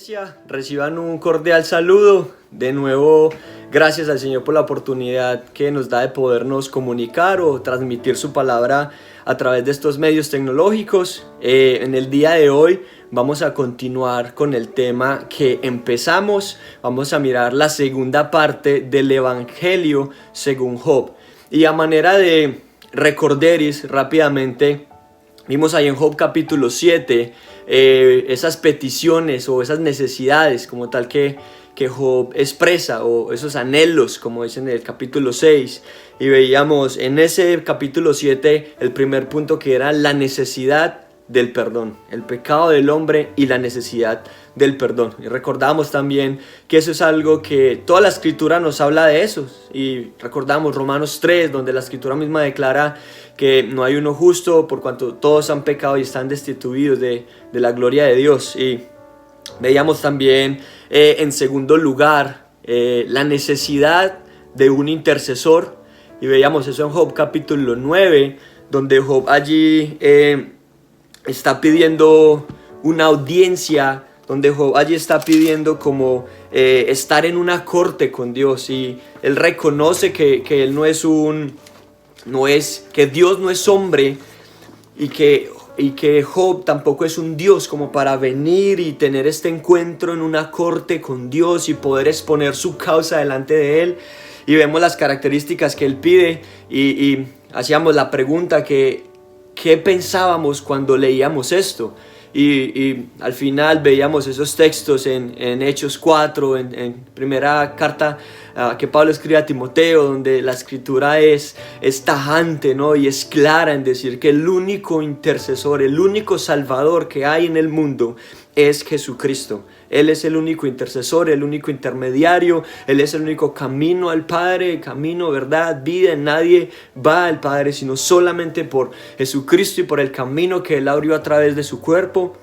Iglesia, reciban un cordial saludo. De nuevo, gracias al Señor por la oportunidad que nos da de podernos comunicar o transmitir su palabra a través de estos medios tecnológicos. En el día de hoy vamos a continuar con el tema que empezamos. Vamos a mirar la segunda parte del Evangelio según Job. Y a manera de recorderis rápidamente, vimos ahí en Job capítulo 7 esas peticiones o esas necesidades como tal que Job expresa, o esos anhelos como dicen en el capítulo 6, y veíamos en ese capítulo 7 el primer punto, que era la necesidad del perdón, el pecado del hombre y la necesidad del perdón. Y recordamos también que eso es algo que toda la escritura nos habla de eso, y recordamos Romanos 3, donde la escritura misma declara que no hay uno justo por cuanto todos han pecado y están destituidos de la gloria de Dios. Y veíamos también en segundo lugar la necesidad de un intercesor, y veíamos eso en Job capítulo 9, donde Job allí está pidiendo una audiencia, donde Job allí está pidiendo como estar en una corte con Dios, y él reconoce que él que Dios no es hombre, y que Job tampoco es un Dios como para venir y tener este encuentro en una corte con Dios y poder exponer su causa delante de él. Y vemos las características que él pide, y hacíamos la pregunta ¿qué pensábamos cuando leíamos esto? Y al final veíamos esos textos en Hechos 4, en primera carta que Pablo escribe a Timoteo, donde la escritura es tajante, ¿no? Y es clara en decir que el único intercesor, el único salvador que hay en el mundo es Jesucristo. Él es el único intercesor, el único intermediario. Él es el único camino al Padre, camino, verdad, vida. Nadie va al Padre sino solamente por Jesucristo y por el camino que Él abrió a través de su cuerpo,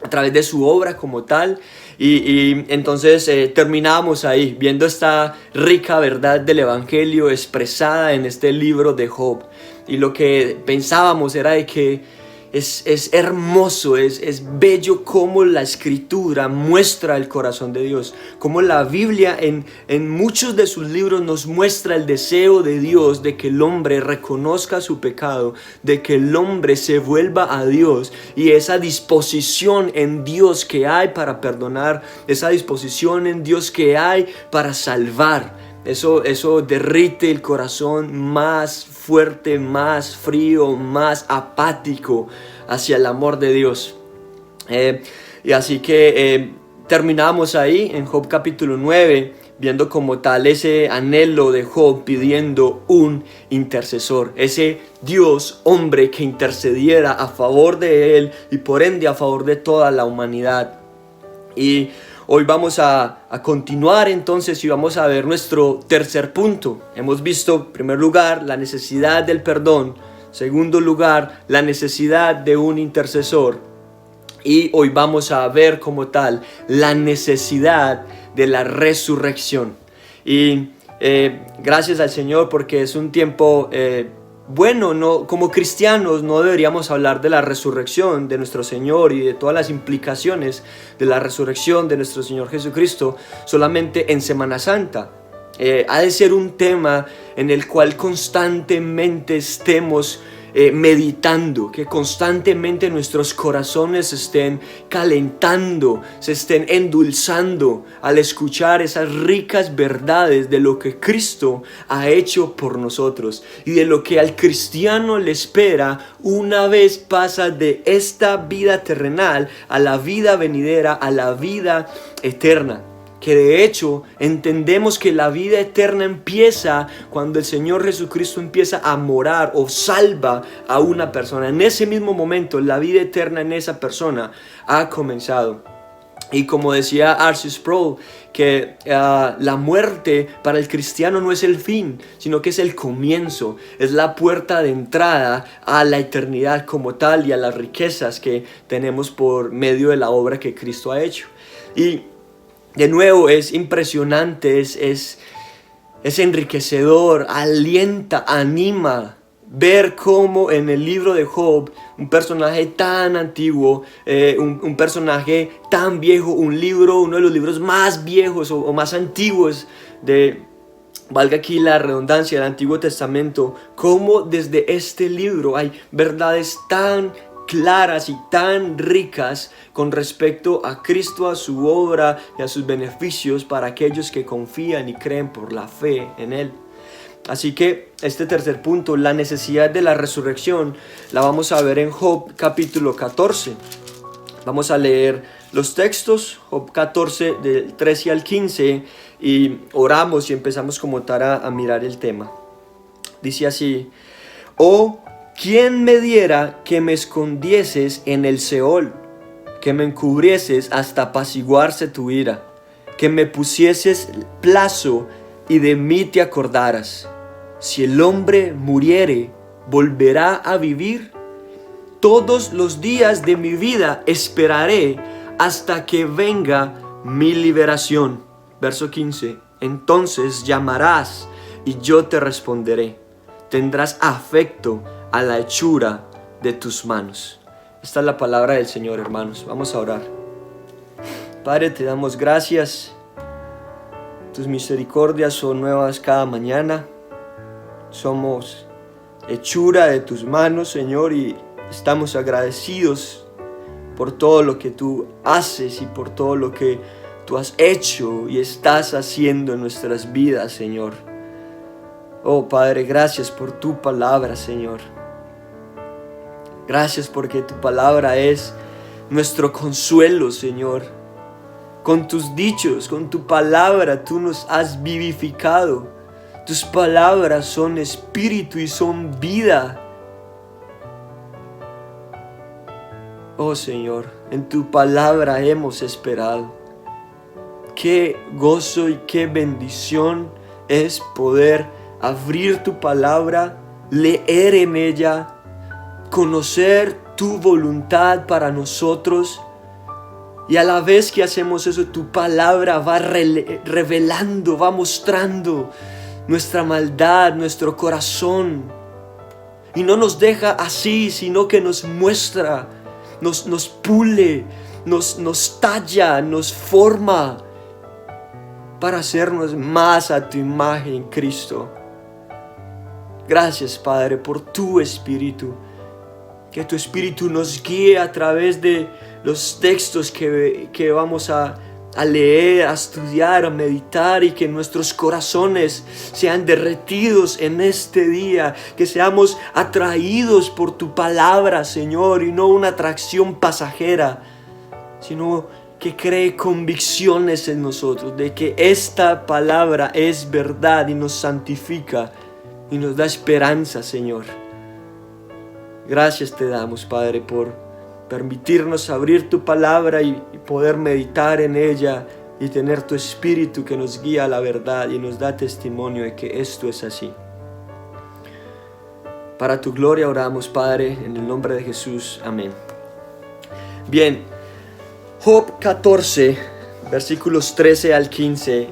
a través de su obra como tal. Y entonces terminábamos ahí viendo esta rica verdad del Evangelio expresada en este libro de Job. Y lo que pensábamos era de que es hermoso, es bello cómo la escritura muestra el corazón de Dios, cómo la Biblia en muchos de sus libros nos muestra el deseo de Dios de que el hombre reconozca su pecado, de que el hombre se vuelva a Dios, y esa disposición en Dios que hay para perdonar, esa disposición en Dios que hay para salvar. Eso derrite el corazón más fuerte, más frío, más apático hacia el amor de Dios. Y así que terminamos ahí en Job capítulo 9, viendo como tal ese anhelo de Job pidiendo un intercesor, ese Dios hombre que intercediera a favor de él y por ende a favor de toda la humanidad. Y hoy vamos a continuar entonces y vamos a ver nuestro tercer punto. Hemos visto, en primer lugar, la necesidad del perdón. Segundo lugar, la necesidad de un intercesor. Y hoy vamos a ver como tal la necesidad de la resurrección. Y gracias al Señor porque es un tiempo bueno, no, como cristianos no deberíamos hablar de la resurrección de nuestro Señor y de todas las implicaciones de la resurrección de nuestro Señor Jesucristo solamente en Semana Santa. Ha de ser un tema en el cual constantemente estemos meditando, que constantemente nuestros corazones se estén calentando, se estén endulzando al escuchar esas ricas verdades de lo que Cristo ha hecho por nosotros y de lo que al cristiano le espera una vez pasa de esta vida terrenal a la vida venidera, a la vida eterna. Que de hecho entendemos que la vida eterna empieza cuando el Señor Jesucristo empieza a morar o salva a una persona. En ese mismo momento la vida eterna en esa persona ha comenzado. Y como decía R.C. Sproul, que la muerte para el cristiano no es el fin, sino que es el comienzo, es la puerta de entrada a la eternidad como tal y a las riquezas que tenemos por medio de la obra que Cristo ha hecho. Y de nuevo es impresionante, es enriquecedor, alienta, anima ver cómo en el libro de Job, un personaje tan antiguo, un personaje tan viejo, uno de los libros más viejos o más antiguos valga aquí la redundancia, del Antiguo Testamento, cómo desde este libro hay verdades tan claras y tan ricas con respecto a Cristo, a su obra y a sus beneficios para aquellos que confían y creen por la fe en Él. Así que este tercer punto, la necesidad de la resurrección, la vamos a ver en Job capítulo 14. Vamos a leer los textos, Job 14 del 13 al 15, y oramos y empezamos como tal a mirar el tema. Dice así: oh, ¿quién me diera que me escondieses en el Seol, que me encubrieses hasta apaciguarse tu ira, que me pusieses plazo y de mí te acordaras? Si el hombre muriere, ¿volverá a vivir? Todos los días de mi vida esperaré hasta que venga mi liberación. Verso 15. Entonces llamarás y yo te responderé. Tendrás afecto a la hechura de tus manos. Esta es la palabra del Señor, hermanos. Vamos a orar. Padre, te damos gracias. Tus misericordias son nuevas cada mañana. Somos hechura de tus manos, Señor, y estamos agradecidos por todo lo que tú haces y por todo lo que tú has hecho y estás haciendo en nuestras vidas, Señor. Oh, Padre, gracias por tu palabra, Señor. Gracias porque tu palabra es nuestro consuelo, Señor. Con tus dichos, con tu palabra, tú nos has vivificado. Tus palabras son espíritu y son vida. Oh Señor, en tu palabra hemos esperado. Qué gozo y qué bendición es poder abrir tu palabra, leer en ella, conocer tu voluntad para nosotros. Y a la vez que hacemos eso, tu palabra va revelando, va mostrando nuestra maldad, nuestro corazón. Y no nos deja así, sino que nos muestra, nos pule, nos talla, nos forma para hacernos más a tu imagen en Cristo. Gracias, Padre, por tu Espíritu. Que tu Espíritu nos guíe a través de los textos que vamos a leer, a estudiar, a meditar, y que nuestros corazones sean derretidos en este día, que seamos atraídos por tu palabra, Señor, y no una atracción pasajera, sino que cree convicciones en nosotros de que esta palabra es verdad y nos santifica y nos da esperanza, Señor. Gracias te damos, Padre, por permitirnos abrir tu palabra y poder meditar en ella y tener tu Espíritu que nos guía a la verdad y nos da testimonio de que esto es así. Para tu gloria oramos, Padre, en el nombre de Jesús. Amén. Bien, Job 14, versículos 13 al 15,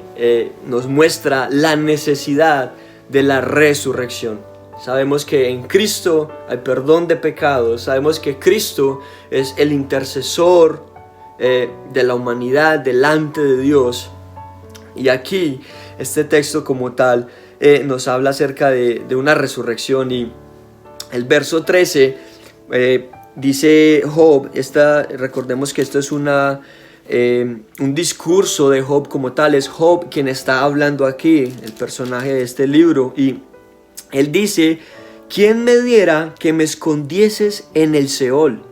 nos muestra la necesidad de la resurrección. Sabemos que en Cristo hay perdón de pecados. Sabemos que Cristo es el intercesor de la humanidad delante de Dios. Y aquí este texto como tal nos habla acerca de una resurrección. Y el verso 13 dice Job, recordemos que esto es un discurso de Job como tal. Es Job quien está hablando aquí, el personaje de este libro. Y él dice: ¿quién me diera que me escondieses en el Seol,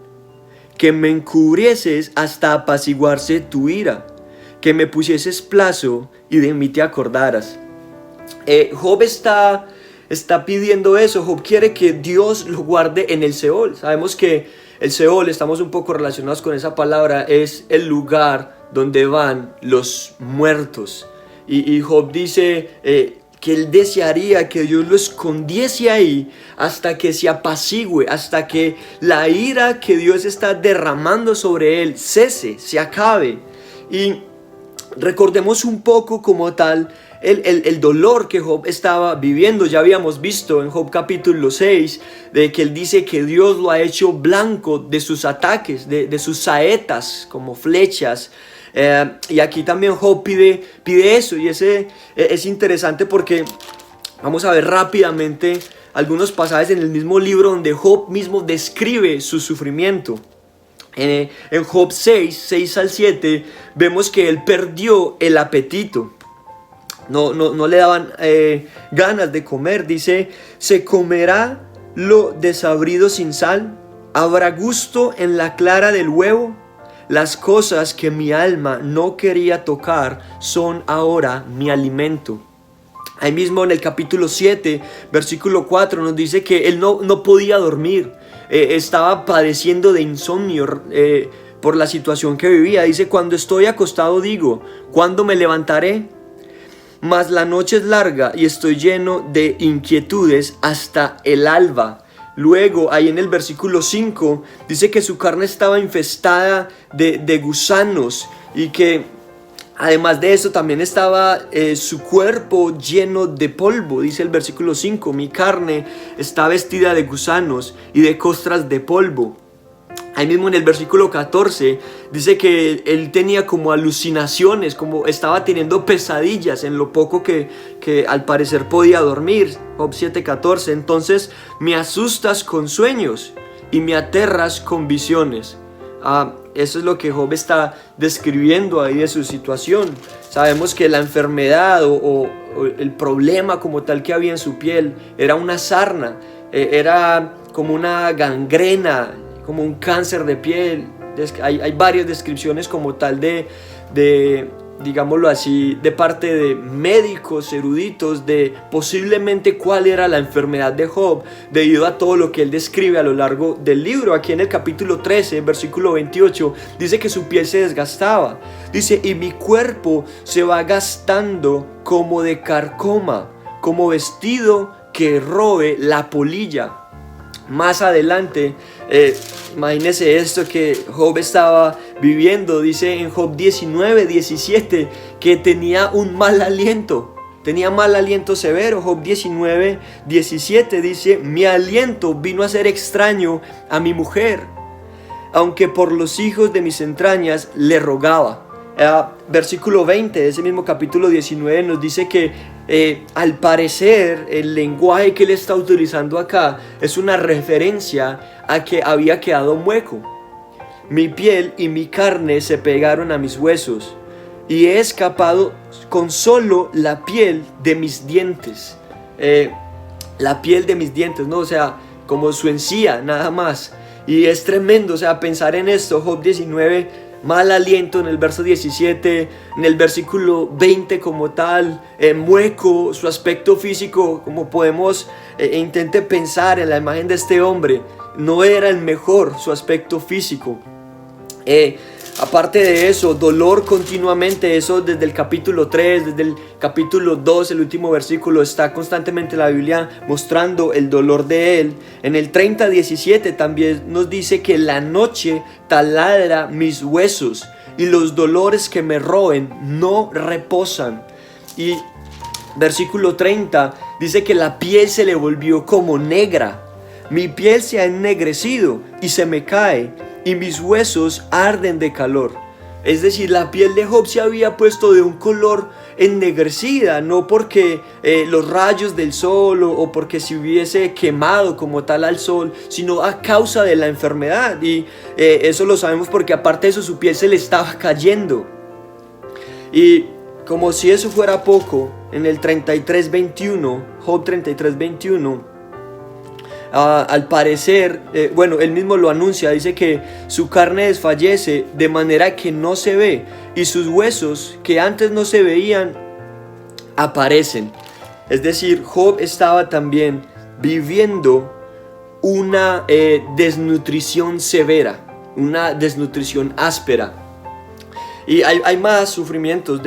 que me encubrieses hasta apaciguarse tu ira, que me pusieses plazo y de mí te acordaras? Job está pidiendo eso. Job quiere que Dios lo guarde en el Seol. Sabemos que el Seol, estamos un poco relacionados con esa palabra, es el lugar donde van los muertos. Y Job dice que él desearía que Dios lo escondiese ahí hasta que se apacigüe, hasta que la ira que Dios está derramando sobre él cese, se acabe. Y recordemos un poco como tal el dolor que Job estaba viviendo. Ya habíamos visto en Job capítulo 6 de que él dice que Dios lo ha hecho blanco de sus ataques, de sus saetas como flechas. Y aquí también Job pide eso, y es interesante porque vamos a ver rápidamente algunos pasajes en el mismo libro donde Job mismo describe su sufrimiento. En Job 6 al 7 vemos que él perdió el apetito. No le daban ganas de comer. Dice: ¿se comerá lo desabrido sin sal? ¿Habrá gusto en la clara del huevo? Las cosas que mi alma no quería tocar son ahora mi alimento. Ahí mismo en el capítulo 7, versículo 4 nos dice que él no podía dormir. Estaba padeciendo de insomnio por la situación que vivía. Dice: cuando estoy acostado digo, ¿cuándo me levantaré? Mas la noche es larga y estoy lleno de inquietudes hasta el alba. Luego, ahí en el versículo 5, dice que su carne estaba infestada de gusanos, y que además de eso también estaba su cuerpo lleno de polvo. Dice el versículo 5: mi carne está vestida de gusanos y de costras de polvo. Ahí mismo en el versículo 14 dice que él tenía como alucinaciones, como estaba teniendo pesadillas en lo poco que al parecer podía dormir. Job 7:14: entonces me asustas con sueños y me aterras con visiones. Eso es lo que Job está describiendo ahí de su situación. Sabemos que la enfermedad o el problema como tal que había en su piel era una sarna, era como una gangrena, como un cáncer de piel. Hay varias descripciones como tal de digámoslo así, de parte de médicos eruditos de posiblemente cuál era la enfermedad de Job, debido a todo lo que él describe a lo largo del libro. Aquí en el capítulo 13, versículo 28, dice que su piel se desgastaba. Dice: y mi cuerpo se va gastando como de carcoma, como vestido que robe la polilla. Más adelante, imagínense esto que Job estaba viviendo. Dice en Job 19:17 que tenía un mal aliento. Tenía mal aliento severo. Job 19:17 dice: mi aliento vino a ser extraño a mi mujer, aunque por los hijos de mis entrañas le rogaba. Versículo 20 de ese mismo capítulo 19 nos dice que al parecer el lenguaje que él está utilizando acá es una referencia a que había quedado mueco. Mi piel y mi carne se pegaron a mis huesos y he escapado con solo la piel de mis dientes. La piel de mis dientes, ¿no? O sea, como su encía, nada más. Y es tremendo, o sea, pensar en esto. Job 19, mal aliento en el verso 17, en el versículo 20 como tal, mueco, su aspecto físico, como podemos intente pensar en la imagen de este hombre, no era el mejor su aspecto físico. Aparte de eso, dolor continuamente. Eso desde el capítulo 3, desde el capítulo 2, el último versículo, está constantemente la Biblia mostrando el dolor de él. En el 30:17 también nos dice que la noche taladra mis huesos y los dolores que me roen no reposan. Y versículo 30 dice que la piel se le volvió como negra. Mi piel se ha ennegrecido y se me cae, y mis huesos arden de calor. Es decir, la piel de Job se había puesto de un color ennegrecida, no porque los rayos del sol o porque se hubiese quemado como tal al sol, sino a causa de la enfermedad. Y eso lo sabemos porque aparte de eso su piel se le estaba cayendo. Y como si eso fuera poco, en el 33:21, Job 33:21, al parecer, él mismo lo anuncia, dice que su carne desfallece de manera que no se ve, y sus huesos que antes no se veían aparecen. Es decir, Job estaba también viviendo una desnutrición severa, una desnutrición áspera. Y hay más sufrimientos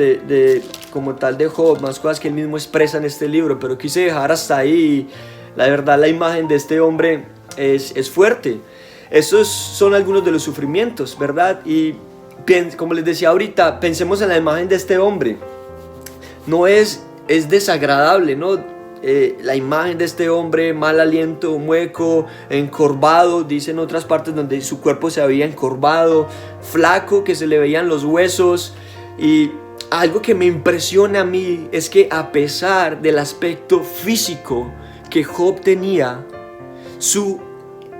como tal de Job, más cosas que él mismo expresa en este libro, pero quise dejar hasta ahí. La verdad, la imagen de este hombre es fuerte. Esos son algunos de los sufrimientos, ¿verdad? Y como les decía ahorita, pensemos en la imagen de este hombre. No es es desagradable, ¿no? La imagen de este hombre, mal aliento, mueco, encorvado, dicen otras partes donde su cuerpo se había encorvado, flaco, que se le veían los huesos. Y algo que me impresiona a mí es que a pesar del aspecto físico que Job tenía, su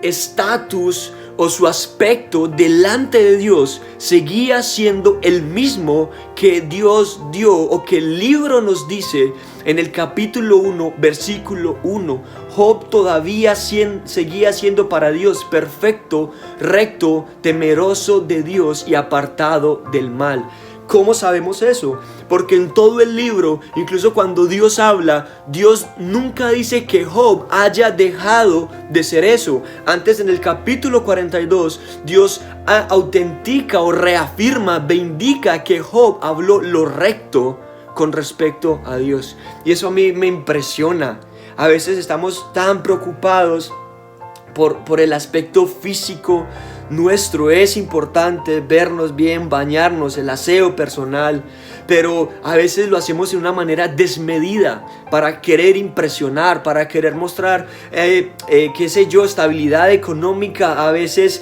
estatus o su aspecto delante de Dios seguía siendo el mismo que Dios dio, o que el libro nos dice en el capítulo 1, versículo 1. Job todavía seguía siendo para Dios perfecto, recto, temeroso de Dios y apartado del mal. ¿Cómo sabemos eso? Porque en todo el libro, incluso cuando Dios habla, Dios nunca dice que Job haya dejado de ser eso. Antes, en el capítulo 42, Dios autentica o reafirma, vindica que Job habló lo recto con respecto a Dios. Y eso a mí me impresiona. A veces estamos tan preocupados por el aspecto físico nuestro. Es importante vernos bien, bañarnos, el aseo personal, pero a veces lo hacemos de una manera desmedida para querer impresionar, para querer mostrar, qué sé yo, estabilidad económica, a veces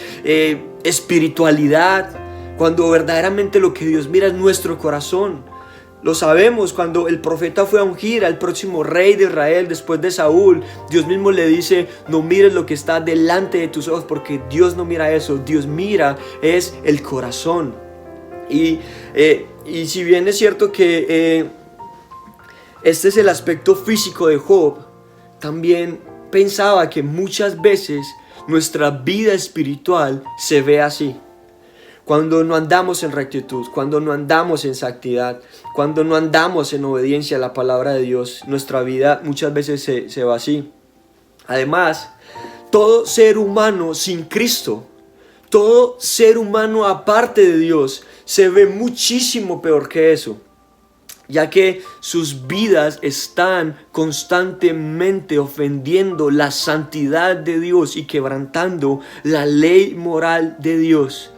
espiritualidad, cuando verdaderamente lo que Dios mira es nuestro corazón. Lo sabemos, cuando el profeta fue a ungir al próximo rey de Israel después de Saúl, Dios mismo le dice: no mires lo que está delante de tus ojos, porque Dios no mira eso. Dios mira es el corazón. Y si bien es cierto que este es el aspecto físico de Job, también pensaba que muchas veces nuestra vida espiritual se ve así. Cuando no andamos en rectitud, cuando no andamos en santidad, cuando no andamos en obediencia a la palabra de Dios, nuestra vida muchas veces se va así. Además, todo ser humano sin Cristo, todo ser humano aparte de Dios, se ve muchísimo peor que eso, ya que sus vidas están constantemente ofendiendo la santidad de Dios y quebrantando la ley moral de Dios.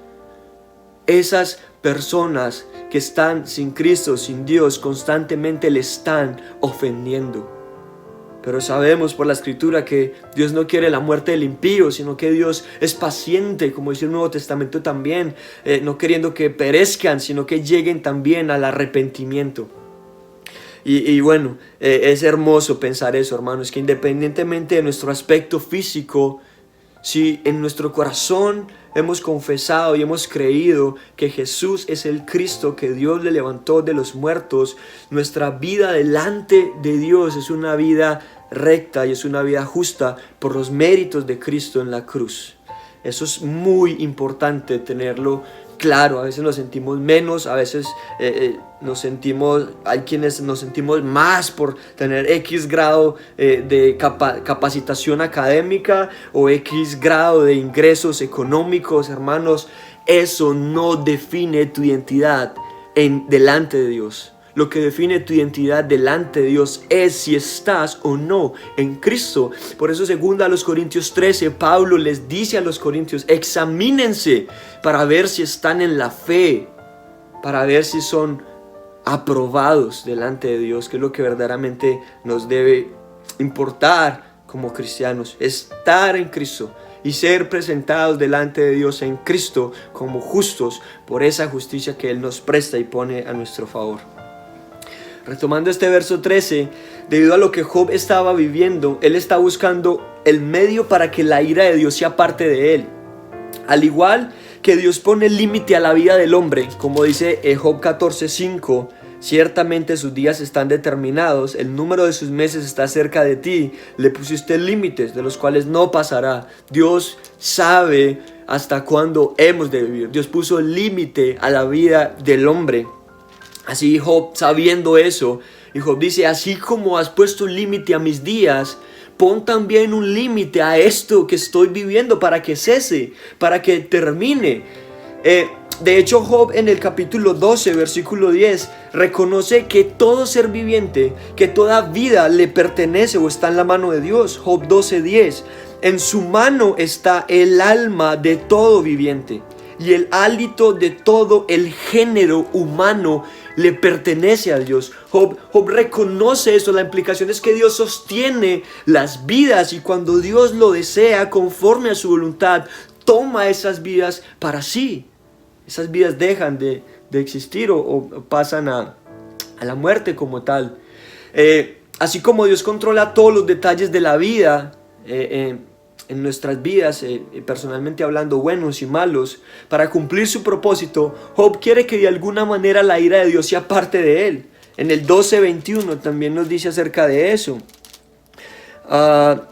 Esas personas que están sin Cristo, sin Dios, constantemente le están ofendiendo. Pero sabemos por la Escritura que Dios no quiere la muerte del impío, sino que Dios es paciente, como dice el Nuevo Testamento también, no queriendo que perezcan, sino que lleguen también al arrepentimiento. Y bueno, es hermoso pensar eso, hermanos, que independientemente de nuestro aspecto físico, si en nuestro corazón hemos confesado y hemos creído que Jesús es el Cristo que Dios le levantó de los muertos, nuestra vida delante de Dios es una vida recta y es una vida justa por los méritos de Cristo en la cruz. Eso es muy importante tenerlo claro. A veces nos sentimos menos, a veces hay quienes nos sentimos más por tener X grado de capacitación académica o X grado de ingresos económicos. Hermanos, eso no define tu identidad delante de Dios. Lo que define tu identidad delante de Dios es si estás o no en Cristo. Por eso, según a los Corintios 13, Pablo les dice a los corintios: examínense para ver si están en la fe, para ver si son aprobados delante de Dios, que es lo que verdaderamente nos debe importar como cristianos: estar en Cristo y ser presentados delante de Dios en Cristo como justos por esa justicia que Él nos presta y pone a nuestro favor. Retomando este verso 13, debido a lo que Job estaba viviendo, él está buscando el medio para que la ira de Dios sea parte de él. Al igual que Dios pone límite a la vida del hombre, como dice Job 14:5, ciertamente sus días están determinados, el número de sus meses está cerca de ti, le pusiste límites de los cuales no pasará. Dios sabe hasta cuándo hemos de vivir. Dios puso límite a la vida del hombre. Así Job, sabiendo eso, y Job dice: así como has puesto un límite a mis días, pon también un límite a esto que estoy viviendo para que cese, para que termine. De hecho, Job en el capítulo 12, versículo 10, reconoce que todo ser viviente, que toda vida le pertenece o está en la mano de Dios. Job 12:10, en su mano está el alma de todo viviente y el hálito de todo el género humano le pertenece a Dios. Job reconoce eso. La implicación es que Dios sostiene las vidas y cuando Dios lo desea conforme a su voluntad, toma esas vidas para sí. Esas vidas dejan de existir o pasan a la muerte como tal. Así como Dios controla todos los detalles de la vida, en nuestras vidas, personalmente hablando, buenos y malos, para cumplir su propósito, Job quiere que de alguna manera la ira de Dios sea parte de él. En el 12:21 también nos dice acerca de eso.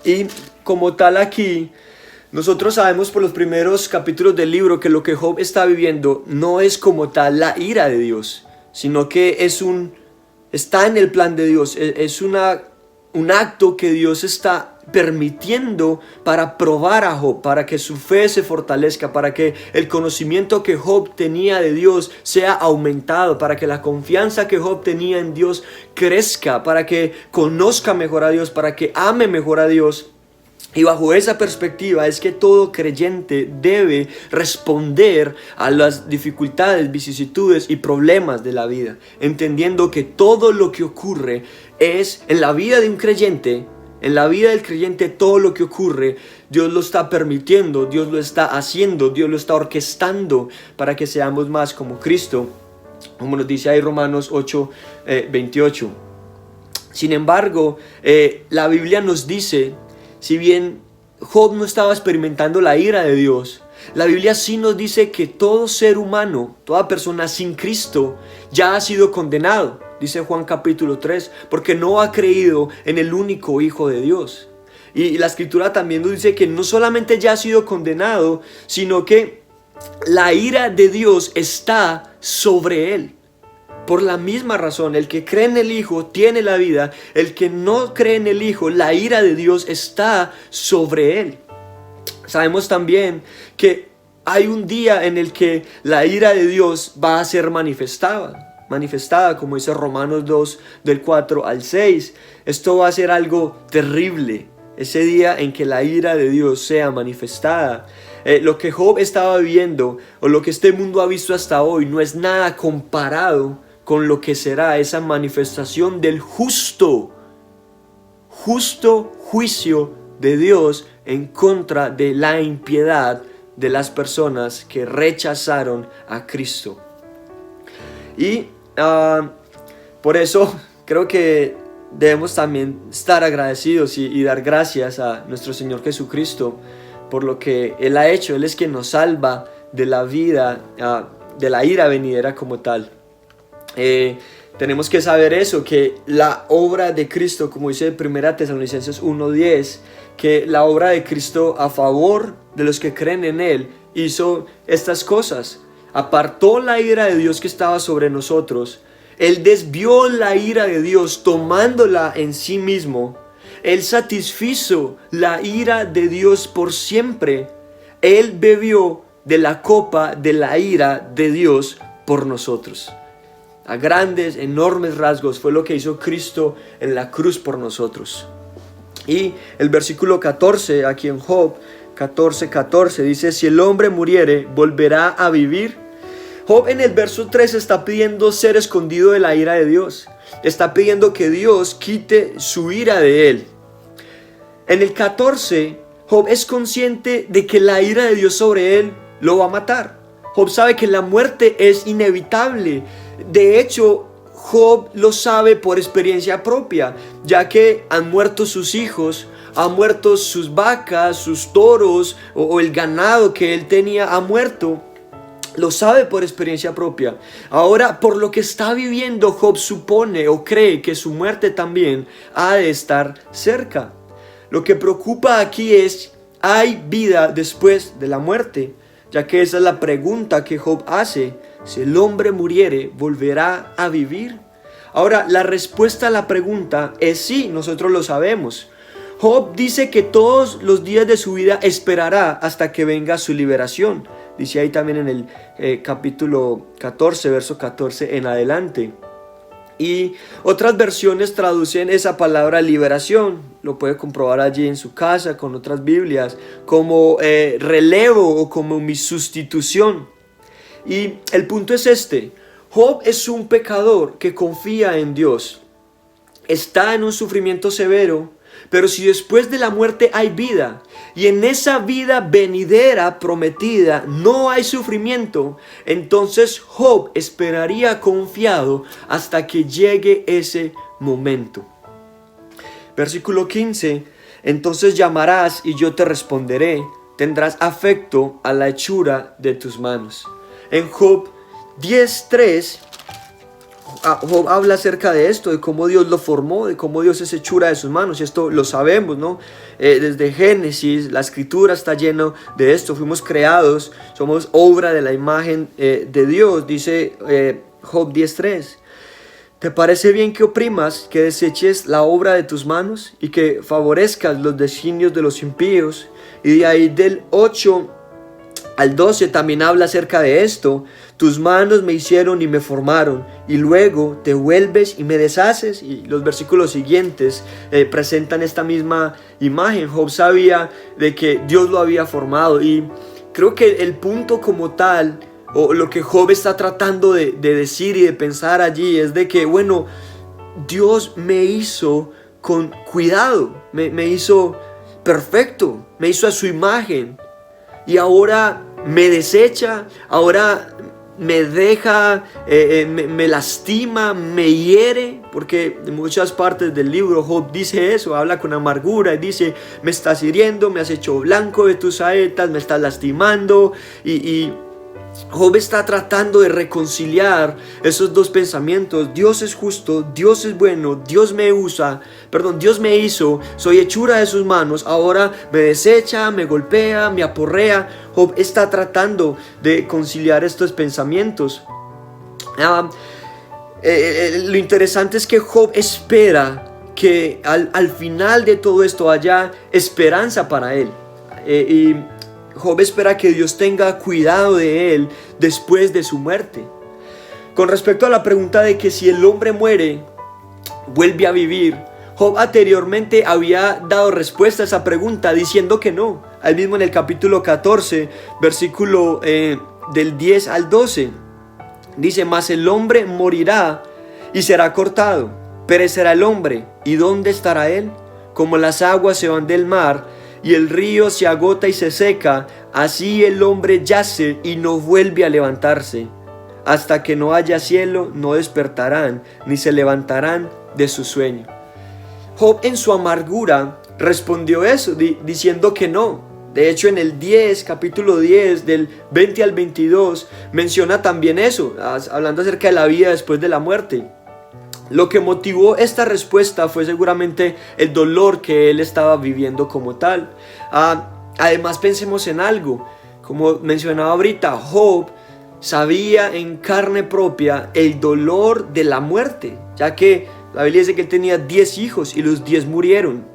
Y como tal aquí, nosotros sabemos por los primeros capítulos del libro que lo que Job está viviendo no es como tal la ira de Dios, sino que está en el plan de Dios, es un acto que Dios está permitiendo para probar a Job, para que su fe se fortalezca, para que el conocimiento que Job tenía de Dios sea aumentado, para que la confianza que Job tenía en Dios crezca, para que conozca mejor a Dios, para que ame mejor a Dios. Y bajo esa perspectiva es que todo creyente debe responder a las dificultades, vicisitudes y problemas de la vida, entendiendo que todo lo que ocurre es en la vida de un creyente. En la vida del creyente todo lo que ocurre, Dios lo está permitiendo, Dios lo está haciendo, Dios lo está orquestando para que seamos más como Cristo, como nos dice ahí Romanos 8:28. Sin embargo, la Biblia nos dice, si bien Job no estaba experimentando la ira de Dios, la Biblia sí nos dice que todo ser humano, toda persona sin Cristo, ya ha sido condenado. Dice Juan capítulo 3, porque no ha creído en el único Hijo de Dios. Y la Escritura también nos dice que no solamente ya ha sido condenado, sino que la ira de Dios está sobre él. Por la misma razón, el que cree en el Hijo tiene la vida, el que no cree en el Hijo, la ira de Dios está sobre él. Sabemos también que hay un día en el que la ira de Dios va a ser manifestada, como dice Romanos 2, del 4 al 6. Esto va a ser algo terrible, ese día en que la ira de Dios sea manifestada. Lo que Job estaba viviendo, o lo que este mundo ha visto hasta hoy, no es nada comparado con lo que será esa manifestación del justo juicio de Dios en contra de la impiedad de las personas que rechazaron a Cristo. Y por eso creo que debemos también estar agradecidos y dar gracias a nuestro Señor Jesucristo por lo que Él ha hecho. Él es quien nos salva de la vida, de la ira venidera como tal. Tenemos que saber eso, que la obra de Cristo, como dice 1 Tesalonicenses 1:10, que la obra de Cristo a favor de los que creen en Él hizo estas cosas. Apartó la ira de Dios que estaba sobre nosotros. Él desvió la ira de Dios tomándola en sí mismo. Él satisfizo la ira de Dios por siempre. Él bebió de la copa de la ira de Dios por nosotros. A grandes, enormes rasgos fue lo que hizo Cristo en la cruz por nosotros. Y el versículo 14, aquí en Job 14:14, dice: si el hombre muriere, ¿volverá a vivir? Job en el verso 3 está pidiendo ser escondido de la ira de Dios. Está pidiendo que Dios quite su ira de él. En el 14, Job es consciente de que la ira de Dios sobre él lo va a matar. Job sabe que la muerte es inevitable. De hecho, Job lo sabe por experiencia propia, ya que han muerto sus hijos, han muerto sus vacas, sus toros o el ganado que él tenía ha muerto. Lo sabe por experiencia propia. Ahora, por lo que está viviendo, Job supone o cree que su muerte también ha de estar cerca. Lo que preocupa aquí es, ¿hay vida después de la muerte? Ya que esa es la pregunta que Job hace. Si el hombre muriere, ¿volverá a vivir? Ahora, la respuesta a la pregunta es sí, nosotros lo sabemos. Job dice que todos los días de su vida esperará hasta que venga su liberación. Dice ahí también en el capítulo 14, verso 14 en adelante. Y otras versiones traducen esa palabra liberación, lo puede comprobar allí en su casa con otras Biblias, como relevo o como mi sustitución. Y el punto es este: Job es un pecador que confía en Dios. Está en un sufrimiento severo, pero si después de la muerte hay vida, y en esa vida venidera prometida no hay sufrimiento, entonces Job esperaría confiado hasta que llegue ese momento. Versículo 15, entonces llamarás y yo te responderé, tendrás afecto a la hechura de tus manos. En Job 10:3, Job habla acerca de esto, de cómo Dios lo formó, de cómo Dios es hechura de sus manos, y esto lo sabemos, ¿no? Desde Génesis, la escritura está llena de esto, fuimos creados, somos obra de la imagen de Dios, dice Job 10:3. ¿Te parece bien que oprimas, que deseches la obra de tus manos y que favorezcas los designios de los impíos? Y de ahí del 8 al 12 también habla acerca de esto. Tus manos me hicieron y me formaron, y luego te vuelves y me deshaces. Y los versículos siguientes presentan esta misma imagen. Job sabía de que Dios lo había formado, y creo que el punto como tal, o lo que Job está tratando de decir y de pensar allí, es de que, bueno, Dios me hizo con cuidado, me hizo perfecto, me hizo a su imagen, y ahora me desecha, ahora me deja, me lastima, me hiere, porque en muchas partes del libro Job dice eso, habla con amargura y dice, me estás hiriendo, me has hecho blanco de tus saetas, me estás lastimando, y Job está tratando de reconciliar esos dos pensamientos. Dios es justo, Dios es bueno, Dios me hizo, soy hechura de sus manos, ahora me desecha, me golpea, me aporrea. Job está tratando de conciliar estos pensamientos. Lo interesante es que Job espera que al final de todo esto haya esperanza para él. Y Job espera que Dios tenga cuidado de él después de su muerte. Con respecto a la pregunta de que si el hombre muere, vuelve a vivir, Job anteriormente había dado respuesta a esa pregunta diciendo que no. Ahí mismo en el capítulo 14, versículo del 10 al 12, dice, mas el hombre morirá y será cortado, perecerá el hombre, ¿y dónde estará él? Como las aguas se van del mar, y el río se agota y se seca, así el hombre yace y no vuelve a levantarse. Hasta que no haya cielo, no despertarán, ni se levantarán de su sueño. Job en su amargura respondió eso, diciendo que no. De hecho, en el capítulo 10, del 20 al 22, menciona también eso, hablando acerca de la vida después de la muerte. Lo que motivó esta respuesta fue seguramente el dolor que él estaba viviendo como tal. Además, pensemos en algo, como mencionaba ahorita, Job sabía en carne propia el dolor de la muerte, ya que la Biblia dice que él tenía 10 hijos y los 10 murieron.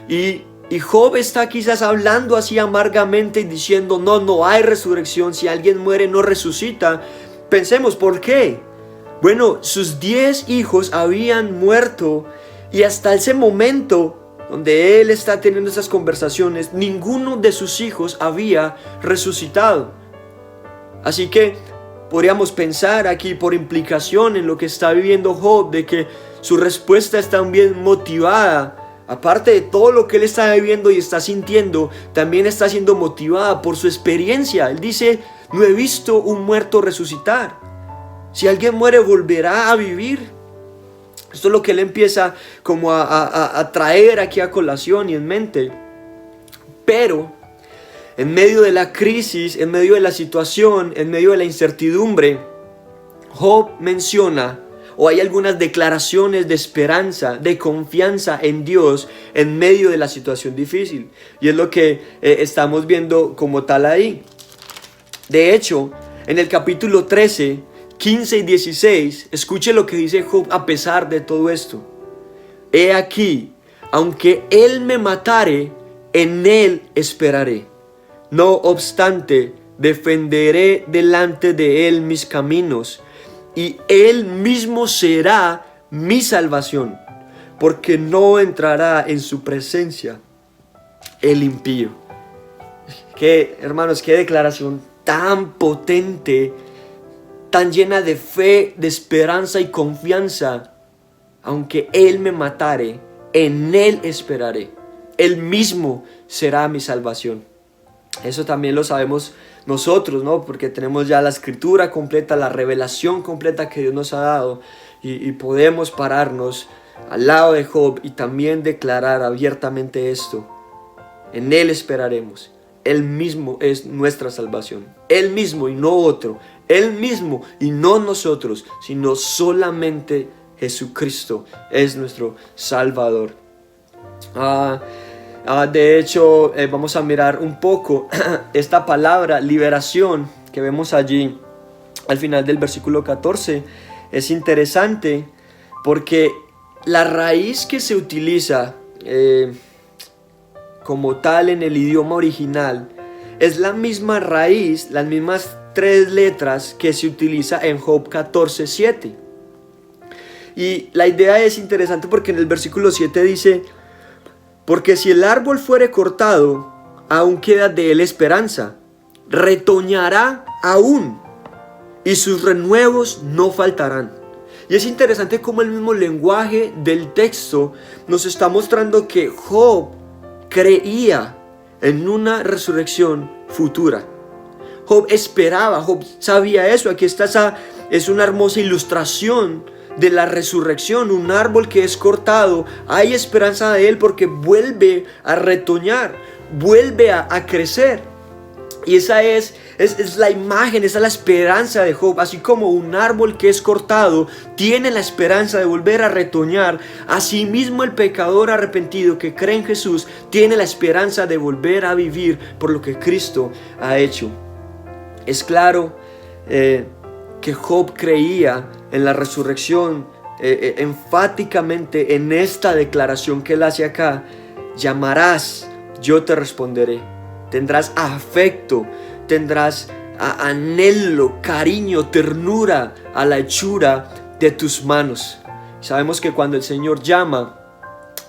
Y Job está quizás hablando así amargamente y diciendo, no hay resurrección, si alguien muere no resucita. Pensemos, ¿por qué? Bueno, sus 10 hijos habían muerto, y hasta ese momento donde él está teniendo esas conversaciones, ninguno de sus hijos había resucitado. Así que podríamos pensar aquí por implicación en lo que está viviendo Job, de que su respuesta está bien motivada, aparte de todo lo que él está viviendo y está sintiendo, también está siendo motivada por su experiencia. Él dice, no he visto un muerto resucitar. Si alguien muere, volverá a vivir. Esto es lo que él empieza como a traer aquí a colación y en mente. Pero en medio de la crisis, en medio de la situación, en medio de la incertidumbre, Job menciona, o hay algunas declaraciones de esperanza, de confianza en Dios en medio de la situación difícil. Y es lo que estamos viendo como tal ahí. De hecho, en el capítulo 13, 15 y 16, escuche lo que dice Job a pesar de todo esto. He aquí, aunque él me matare, en él esperaré. No obstante, defenderé delante de él mis caminos, y él mismo será mi salvación, porque no entrará en su presencia el impío. Hermanos, qué declaración tan potente tan llena de fe, de esperanza y confianza. Aunque Él me matare, en Él esperaré. Él mismo será mi salvación. Eso también lo sabemos nosotros, ¿no? Porque tenemos ya la escritura completa, la revelación completa que Dios nos ha dado. Y podemos pararnos al lado de Job y también declarar abiertamente esto. En Él esperaremos. Él mismo es nuestra salvación. Él mismo y no otro. Él mismo y no nosotros, sino solamente Jesucristo es nuestro Salvador. De hecho, vamos a mirar un poco esta palabra liberación que vemos allí al final del versículo 14. Es interesante porque la raíz que se utiliza como tal en el idioma original es la misma raíz, las mismas 3 letras que se utiliza en Job 14:7. Y la idea es interesante porque en el versículo 7 dice: porque si el árbol fuere cortado, aún queda de él esperanza, retoñará aún, y sus renuevos no faltarán. Y es interesante cómo el mismo lenguaje del texto nos está mostrando que Job creía en una resurrección futura. Job esperaba, Job sabía eso. Aquí está es una hermosa ilustración de la resurrección. Un árbol que es cortado, hay esperanza de él porque vuelve a retoñar, vuelve a crecer. Y esa es la imagen, esa es la esperanza de Job. Así como un árbol que es cortado tiene la esperanza de volver a retoñar, asimismo el pecador arrepentido que cree en Jesús tiene la esperanza de volver a vivir por lo que Cristo ha hecho. Es claro que Job creía en la resurrección enfáticamente en esta declaración que él hace acá: llamarás, yo te responderé. Tendrás afecto, tendrás anhelo, cariño, ternura a la hechura de tus manos. Sabemos que cuando el Señor llama,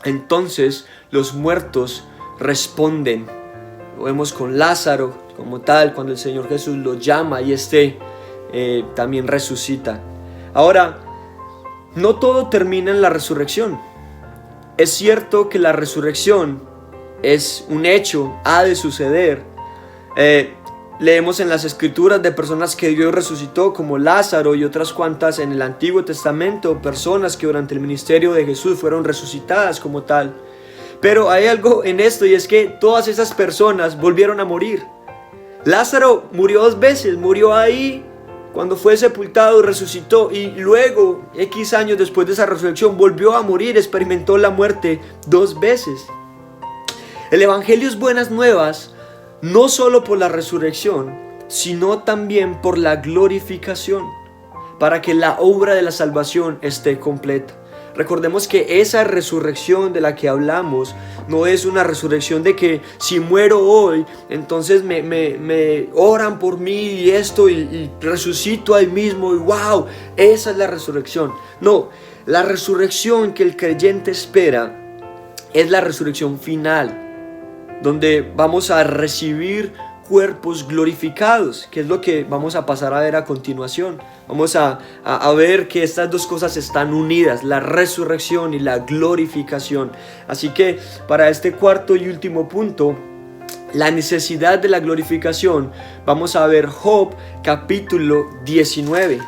entonces los muertos responden. Lo vemos con Lázaro como tal, cuando el Señor Jesús lo llama y también resucita. Ahora, no todo termina en la resurrección. Es cierto que la resurrección es un hecho, ha de suceder. Leemos en las escrituras de personas que Dios resucitó, como Lázaro y otras cuantas en el Antiguo Testamento, personas que durante el ministerio de Jesús fueron resucitadas como tal. Pero hay algo en esto, y es que todas esas personas volvieron a morir. Lázaro murió 2 veces, murió ahí cuando fue sepultado, resucitó, y luego, X años después de esa resurrección, volvió a morir, experimentó la muerte 2 veces. El Evangelio es buenas nuevas, no solo por la resurrección, sino también por la glorificación, para que la obra de la salvación esté completa. Recordemos que esa resurrección de la que hablamos no es una resurrección de que si muero hoy, entonces me oran por mí y esto y resucito ahí mismo y wow, esa es la resurrección. No, la resurrección que el creyente espera es la resurrección final, donde vamos a recibir cuerpos glorificados, que es lo que vamos a pasar a ver a continuación. Vamos a ver que estas 2 cosas están unidas, la resurrección y la glorificación. Así que para este cuarto y último punto, la necesidad de la glorificación, vamos a ver Job capítulo 19.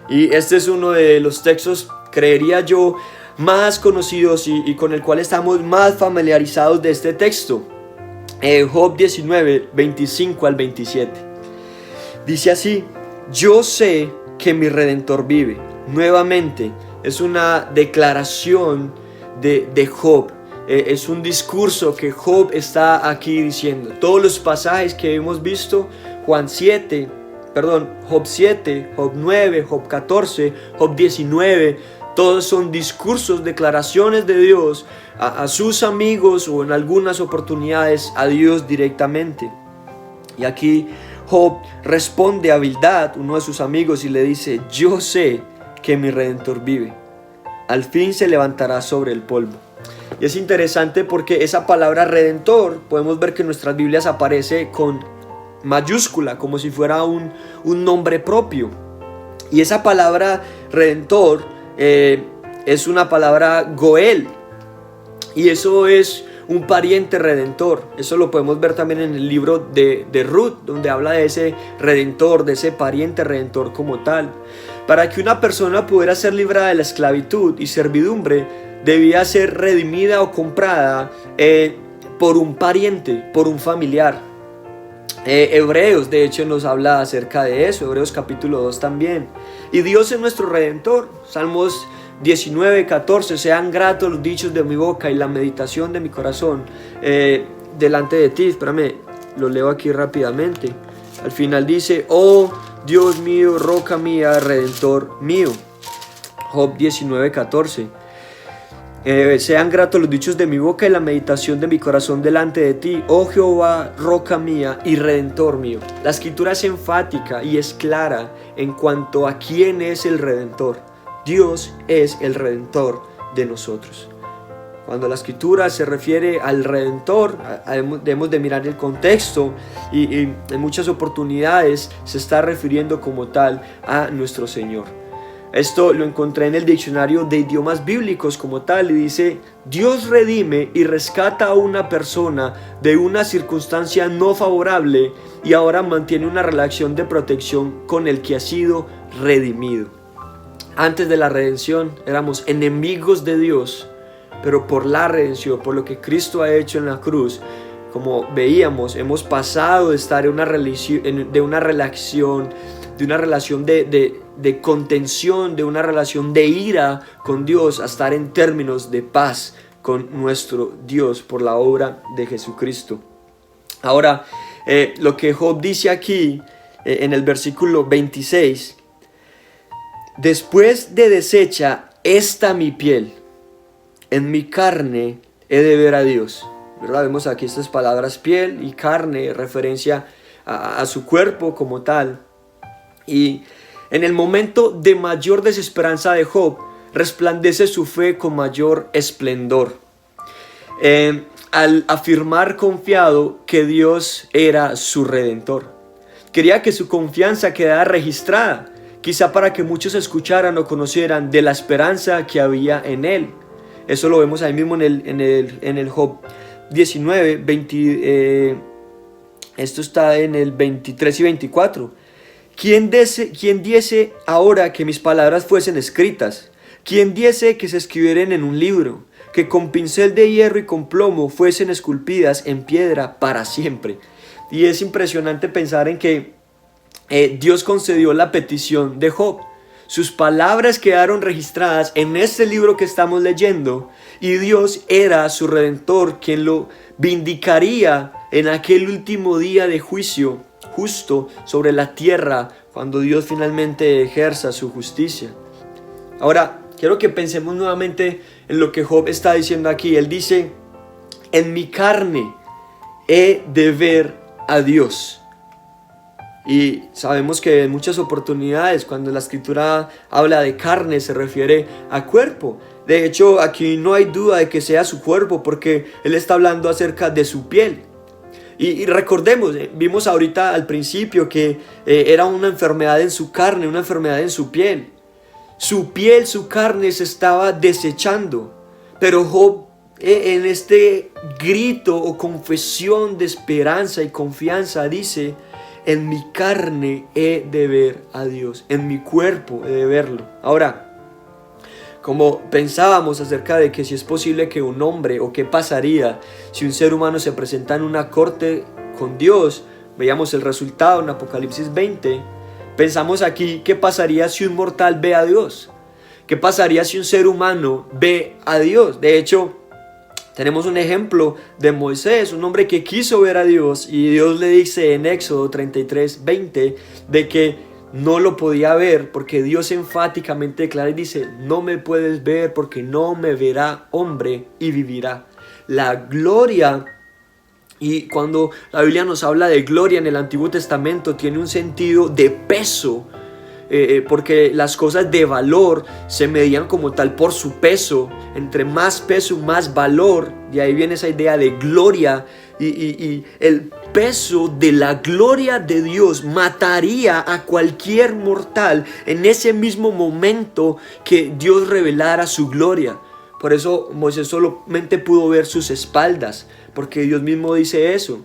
Y este es uno de los textos, creería yo, más conocidos y con el cual estamos más familiarizados de este texto. Job 19, 25 al 27. Dice así: yo sé que mi Redentor vive. Nuevamente es una declaración de Job. Es un discurso que Job está aquí diciendo. Todos los pasajes que hemos visto, Job 7, Job 9, Job 14, Job 19, todos son discursos, declaraciones de Dios a sus amigos o en algunas oportunidades a Dios directamente. Y aquí Job responde a Bildad, uno de sus amigos, y le dice: yo sé que mi Redentor vive. Al fin se levantará sobre el polvo. Y es interesante porque esa palabra Redentor, podemos ver que en nuestras Biblias aparece con mayúscula, como si fuera un nombre propio. Y esa palabra redentor es una palabra goel, y eso es un pariente redentor. Eso lo podemos ver también en el libro de Ruth, donde habla de ese redentor, de ese pariente redentor como tal. Para que una persona pudiera ser librada de la esclavitud y servidumbre, debía ser redimida o comprada por un pariente, por un familiar. Hebreos de hecho nos habla acerca de eso, Hebreos capítulo 2 también. Y Dios es nuestro redentor. Salmos 19:14, sean gratos los dichos de mi boca y la meditación de mi corazón delante de ti. Espérame, lo leo aquí rápidamente. Al final dice: oh Dios mío, roca mía, redentor mío. Job 19:14. Sean gratos los dichos de mi boca y la meditación de mi corazón delante de ti, oh Jehová, roca mía y redentor mío. La escritura es enfática y es clara en cuanto a quién es el redentor. Dios es el redentor de nosotros. Cuando la escritura se refiere al redentor, debemos de mirar el contexto, y en muchas oportunidades se está refiriendo como tal a nuestro Señor. Esto lo encontré en el diccionario de idiomas bíblicos como tal, y dice: Dios redime y rescata a una persona de una circunstancia no favorable y ahora mantiene una relación de protección con el que ha sido redimido. Antes de la redención éramos enemigos de Dios, pero por la redención, por lo que Cristo ha hecho en la cruz, como veíamos, hemos pasado de estar en una relación de contención, de una relación de ira con Dios, a estar en términos de paz con nuestro Dios por la obra de Jesucristo. Ahora, lo que Job dice aquí en el versículo 26: después de deshecha esta mi piel, en mi carne he de ver a Dios. ¿Verdad? Vemos aquí estas palabras piel y carne, referencia a su cuerpo como tal. Y en el momento de mayor desesperanza de Job, resplandece su fe con mayor esplendor, al afirmar confiado que Dios era su redentor. Quería que su confianza quedara registrada, quizá para que muchos escucharan o conocieran de la esperanza que había en él. Eso lo vemos ahí mismo en el Job 19, 20, esto está en el 23 y 24. ¿Quién diese ahora que mis palabras fuesen escritas? ¿Quién diese que se escribieran en un libro? Que con pincel de hierro y con plomo fuesen esculpidas en piedra para siempre. Y es impresionante pensar en que Dios concedió la petición de Job. Sus palabras quedaron registradas en este libro que estamos leyendo, y Dios era su redentor, quien lo vindicaría en aquel último día de juicio justo sobre la tierra, cuando Dios finalmente ejerza su justicia. Ahora, quiero que pensemos nuevamente en lo que Job está diciendo aquí. Él dice: en mi carne he de ver a Dios. Y sabemos que en muchas oportunidades, cuando la escritura habla de carne, se refiere a cuerpo. De hecho, aquí no hay duda de que sea su cuerpo, porque él está hablando acerca de su piel. Y recordemos, vimos ahorita al principio que era una enfermedad en su carne, una enfermedad en su piel. Su piel, su carne se estaba desechando. Pero Job, en este grito o confesión de esperanza y confianza, dice: en mi carne he de ver a Dios, en mi cuerpo he de verlo. Ahora, como pensábamos acerca de que si es posible que un hombre, o qué pasaría si un ser humano se presenta en una corte con Dios, veíamos el resultado en Apocalipsis 20, pensamos aquí: ¿qué pasaría si un mortal ve a Dios? ¿Qué pasaría si un ser humano ve a Dios? De hecho, tenemos un ejemplo de Moisés, un hombre que quiso ver a Dios, y Dios le dice en Éxodo 33:20 de que no lo podía ver, porque Dios enfáticamente declara y dice: no me puedes ver porque no me verá hombre y vivirá. La gloria, y cuando la Biblia nos habla de gloria en el Antiguo Testamento, tiene un sentido de peso, porque las cosas de valor se medían como tal por su peso. Entre más peso, más valor. De ahí viene esa idea de gloria, y peso de la gloria de Dios mataría a cualquier mortal en ese mismo momento que Dios revelara su gloria. Por eso Moisés solamente pudo ver sus espaldas, porque Dios mismo dice eso.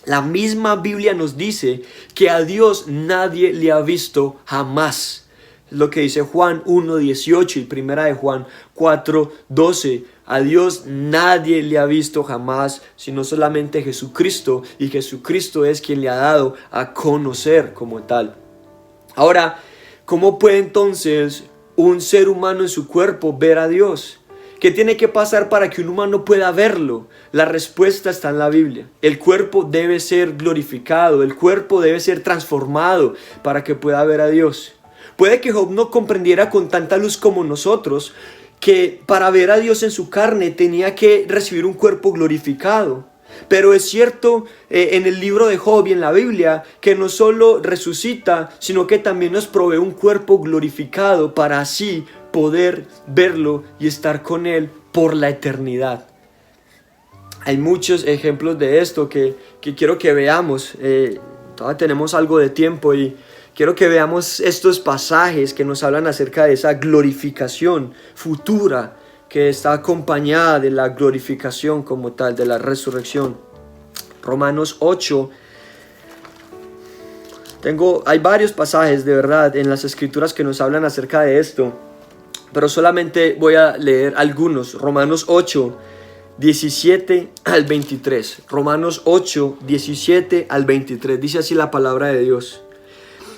La misma Biblia nos dice que a Dios nadie le ha visto jamás. Es lo que dice Juan 1:18 y primera de Juan 4:12. A Dios nadie le ha visto jamás, sino solamente Jesucristo, y Jesucristo es quien le ha dado a conocer como tal. Ahora, ¿cómo puede entonces un ser humano en su cuerpo ver a Dios? ¿Qué tiene que pasar para que un humano pueda verlo? La respuesta está en la Biblia. El cuerpo debe ser glorificado, el cuerpo debe ser transformado para que pueda ver a Dios. Puede que Job no comprendiera con tanta luz como nosotros que para ver a Dios en su carne tenía que recibir un cuerpo glorificado. Pero es cierto en el libro de Job y en la Biblia que no solo resucita, sino que también nos provee un cuerpo glorificado para así poder verlo y estar con Él por la eternidad. Hay muchos ejemplos de esto que quiero que veamos. Todavía tenemos algo de tiempo y quiero que veamos estos pasajes que nos hablan acerca de esa glorificación futura que está acompañada de la glorificación como tal, de la resurrección. Romanos 8. Hay varios pasajes de verdad en las escrituras que nos hablan acerca de esto, pero solamente voy a leer algunos. Romanos 8, 17 al 23. Romanos 8, 17 al 23. Dice así la palabra de Dios.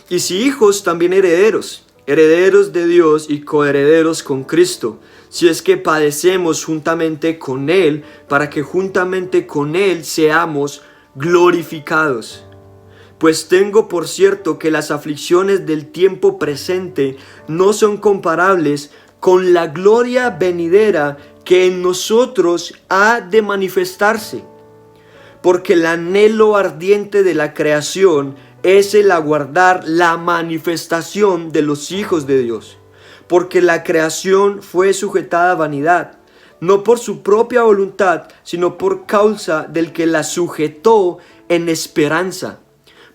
Y si hijos, también herederos, herederos de Dios y coherederos con Cristo, si es que padecemos juntamente con Él, para que juntamente con Él seamos glorificados. Pues tengo por cierto que las aflicciones del tiempo presente no son comparables con la gloria venidera que en nosotros ha de manifestarse. Porque el anhelo ardiente de la creación es el aguardar la manifestación de los hijos de Dios. Porque la creación fue sujetada a vanidad, no por su propia voluntad, sino por causa del que la sujetó en esperanza.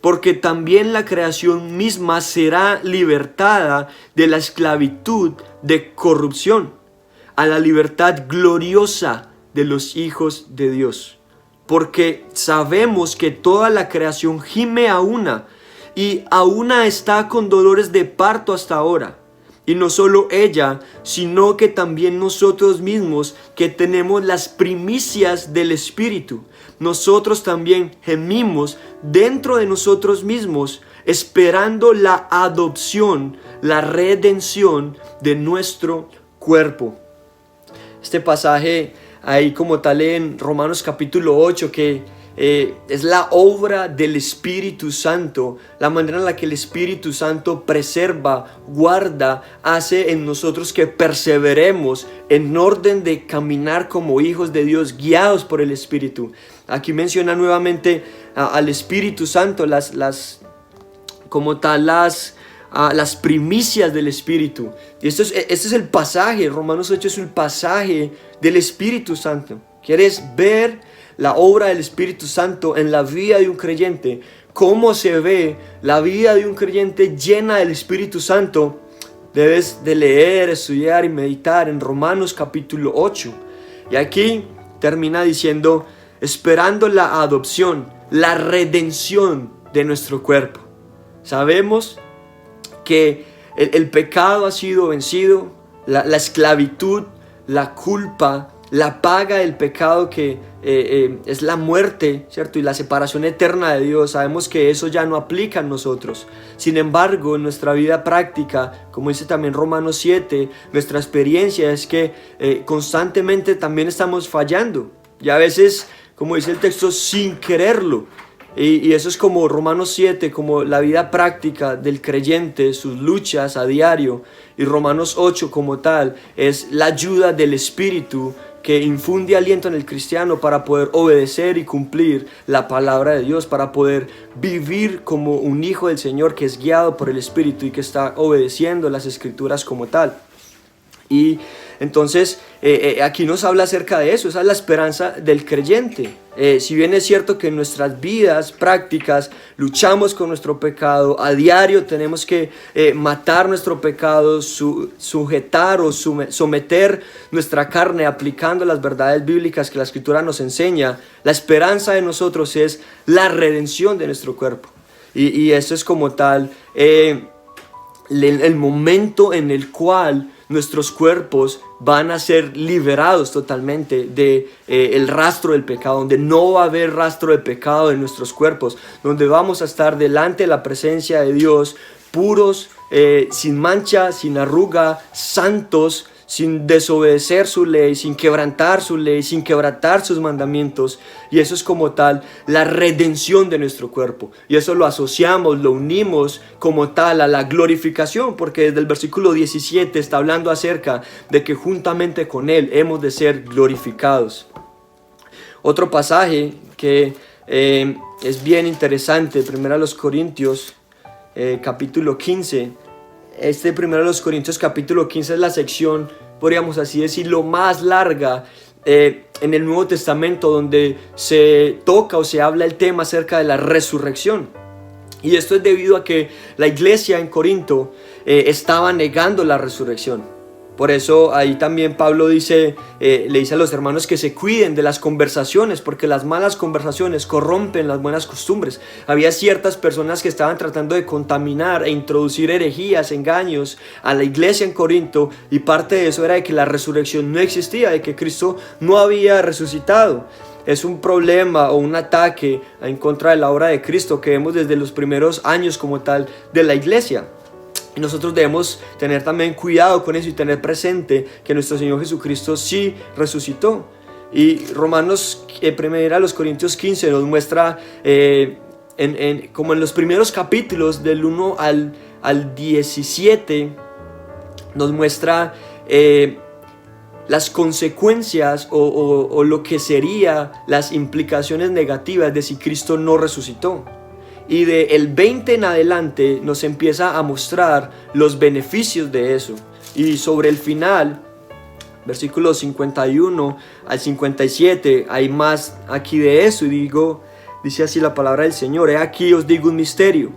Porque también la creación misma será libertada de la esclavitud de corrupción a la libertad gloriosa de los hijos de Dios. Porque sabemos que toda la creación gime a una, y a una está con dolores de parto hasta ahora. Y no solo ella, sino que también nosotros mismos, que tenemos las primicias del Espíritu. Nosotros también gemimos dentro de nosotros mismos, esperando la adopción, la redención de nuestro cuerpo. Este pasaje ahí como tal en Romanos capítulo 8, que es la obra del Espíritu Santo, la manera en la que el Espíritu Santo preserva, guarda, hace en nosotros que perseveremos en orden de caminar como hijos de Dios, guiados por el Espíritu. Aquí menciona nuevamente al Espíritu Santo, las primicias del Espíritu. Y este es el pasaje. Romanos 8 es el pasaje del Espíritu Santo. ¿Quieres ver la obra del Espíritu Santo en la vida de un creyente? ¿Cómo se ve la vida de un creyente llena del Espíritu Santo? Debes de leer, estudiar y meditar en Romanos capítulo 8. Y aquí termina diciendo, esperando la adopción, la redención de nuestro cuerpo. Sabemos que el pecado ha sido vencido, la esclavitud, la culpa, la paga del pecado que es la muerte, ¿cierto? Y la separación eterna de Dios. Sabemos que eso ya no aplica a nosotros. Sin embargo, en nuestra vida práctica, como dice también Romanos 7, nuestra experiencia es que constantemente también estamos fallando. Y a veces, como dice el texto, sin quererlo. Y eso es como Romanos 7, como la vida práctica del creyente, sus luchas a diario. Y Romanos 8 como tal es la ayuda del Espíritu que infunde aliento en el cristiano para poder obedecer y cumplir la palabra de Dios, para poder vivir como un hijo del Señor que es guiado por el Espíritu y que está obedeciendo las Escrituras como tal. Y entonces aquí nos habla acerca de eso. Esa es la esperanza del creyente. Si bien es cierto que en nuestras vidas prácticas luchamos con nuestro pecado, a diario tenemos que matar nuestro pecado, sujetar o someter nuestra carne aplicando las verdades bíblicas que la Escritura nos enseña, la esperanza de nosotros es la redención de nuestro cuerpo. Y eso es como tal el momento en el cual nuestros cuerpos van a ser liberados totalmente de el rastro del pecado, donde no va a haber rastro de pecado en nuestros cuerpos, donde vamos a estar delante de la presencia de Dios, puros, sin mancha, sin arruga, santos, sin desobedecer su ley, sin quebrantar su ley, sin quebrantar sus mandamientos. Y eso es como tal la redención de nuestro cuerpo. Y eso lo asociamos, lo unimos como tal a la glorificación, porque desde el versículo 17 está hablando acerca de que juntamente con Él hemos de ser glorificados. Otro pasaje que es bien interesante, 1 Corintios capítulo 15. Este 1 Corintios capítulo 15 es la sección, podríamos así decirlo, más larga en el Nuevo Testamento, donde se toca o se habla el tema acerca de la resurrección. Y esto es debido a que la iglesia en Corinto estaba negando la resurrección. Por eso ahí también Pablo le dice a los hermanos que se cuiden de las conversaciones, porque las malas conversaciones corrompen las buenas costumbres. Había ciertas personas que estaban tratando de contaminar e introducir herejías, engaños a la iglesia en Corinto, y parte de eso era de que la resurrección no existía, de que Cristo no había resucitado. Es un problema o un ataque en contra de la obra de Cristo que vemos desde los primeros años como tal de la iglesia. Y nosotros debemos tener también cuidado con eso y tener presente que nuestro Señor Jesucristo sí resucitó. Y Romanos, 1 Corintios 15 nos muestra, como en los primeros capítulos del 1 al 17, nos muestra las consecuencias o lo que serían las implicaciones negativas de si Cristo no resucitó. Y del 20 en adelante nos empieza a mostrar los beneficios de eso. Y sobre el final, versículos 51 al 57, hay más aquí de eso. Y dice así la palabra del Señor: he aquí os digo un misterio.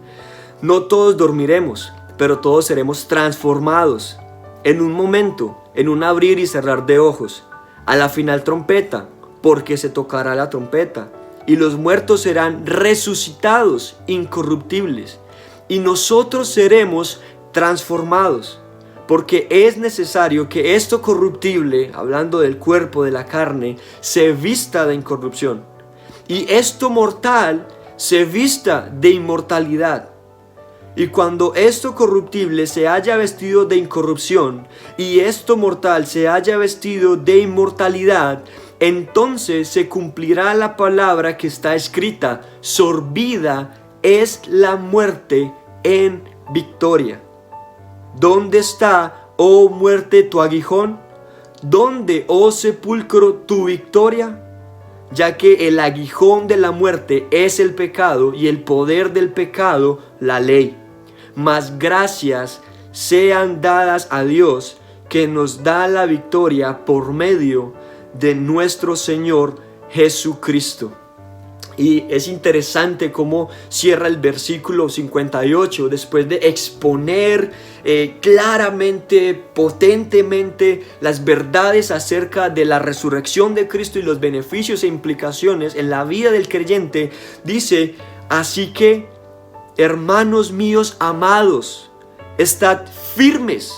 No todos dormiremos, pero todos seremos transformados. En un momento, en un abrir y cerrar de ojos. A la final trompeta, porque se tocará la trompeta. Y los muertos serán resucitados, incorruptibles, y nosotros seremos transformados, porque es necesario que esto corruptible, hablando del cuerpo, de la carne, se vista de incorrupción, y esto mortal se vista de inmortalidad. Y cuando esto corruptible se haya vestido de incorrupción, y esto mortal se haya vestido de inmortalidad, entonces se cumplirá la palabra que está escrita: sorbida es la muerte en victoria. ¿Dónde está, oh muerte, tu aguijón? ¿Dónde, oh sepulcro, tu victoria? Ya que el aguijón de la muerte es el pecado, y el poder del pecado la ley. Mas gracias sean dadas a Dios, que nos da la victoria por medio de nuestro Señor Jesucristo. Y es interesante cómo cierra el versículo 58 después de exponer claramente, potentemente las verdades acerca de la resurrección de Cristo y los beneficios e implicaciones en la vida del creyente. Dice: así que, hermanos míos amados, estad firmes,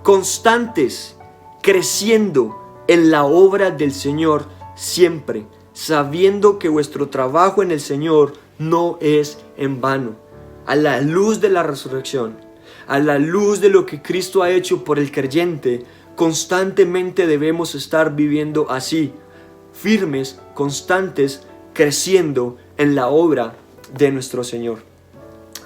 constantes, creciendo en la obra del Señor siempre, sabiendo que vuestro trabajo en el Señor no es en vano. A la luz de la resurrección, a la luz de lo que Cristo ha hecho por el creyente, constantemente debemos estar viviendo así, firmes, constantes, creciendo en la obra de nuestro Señor.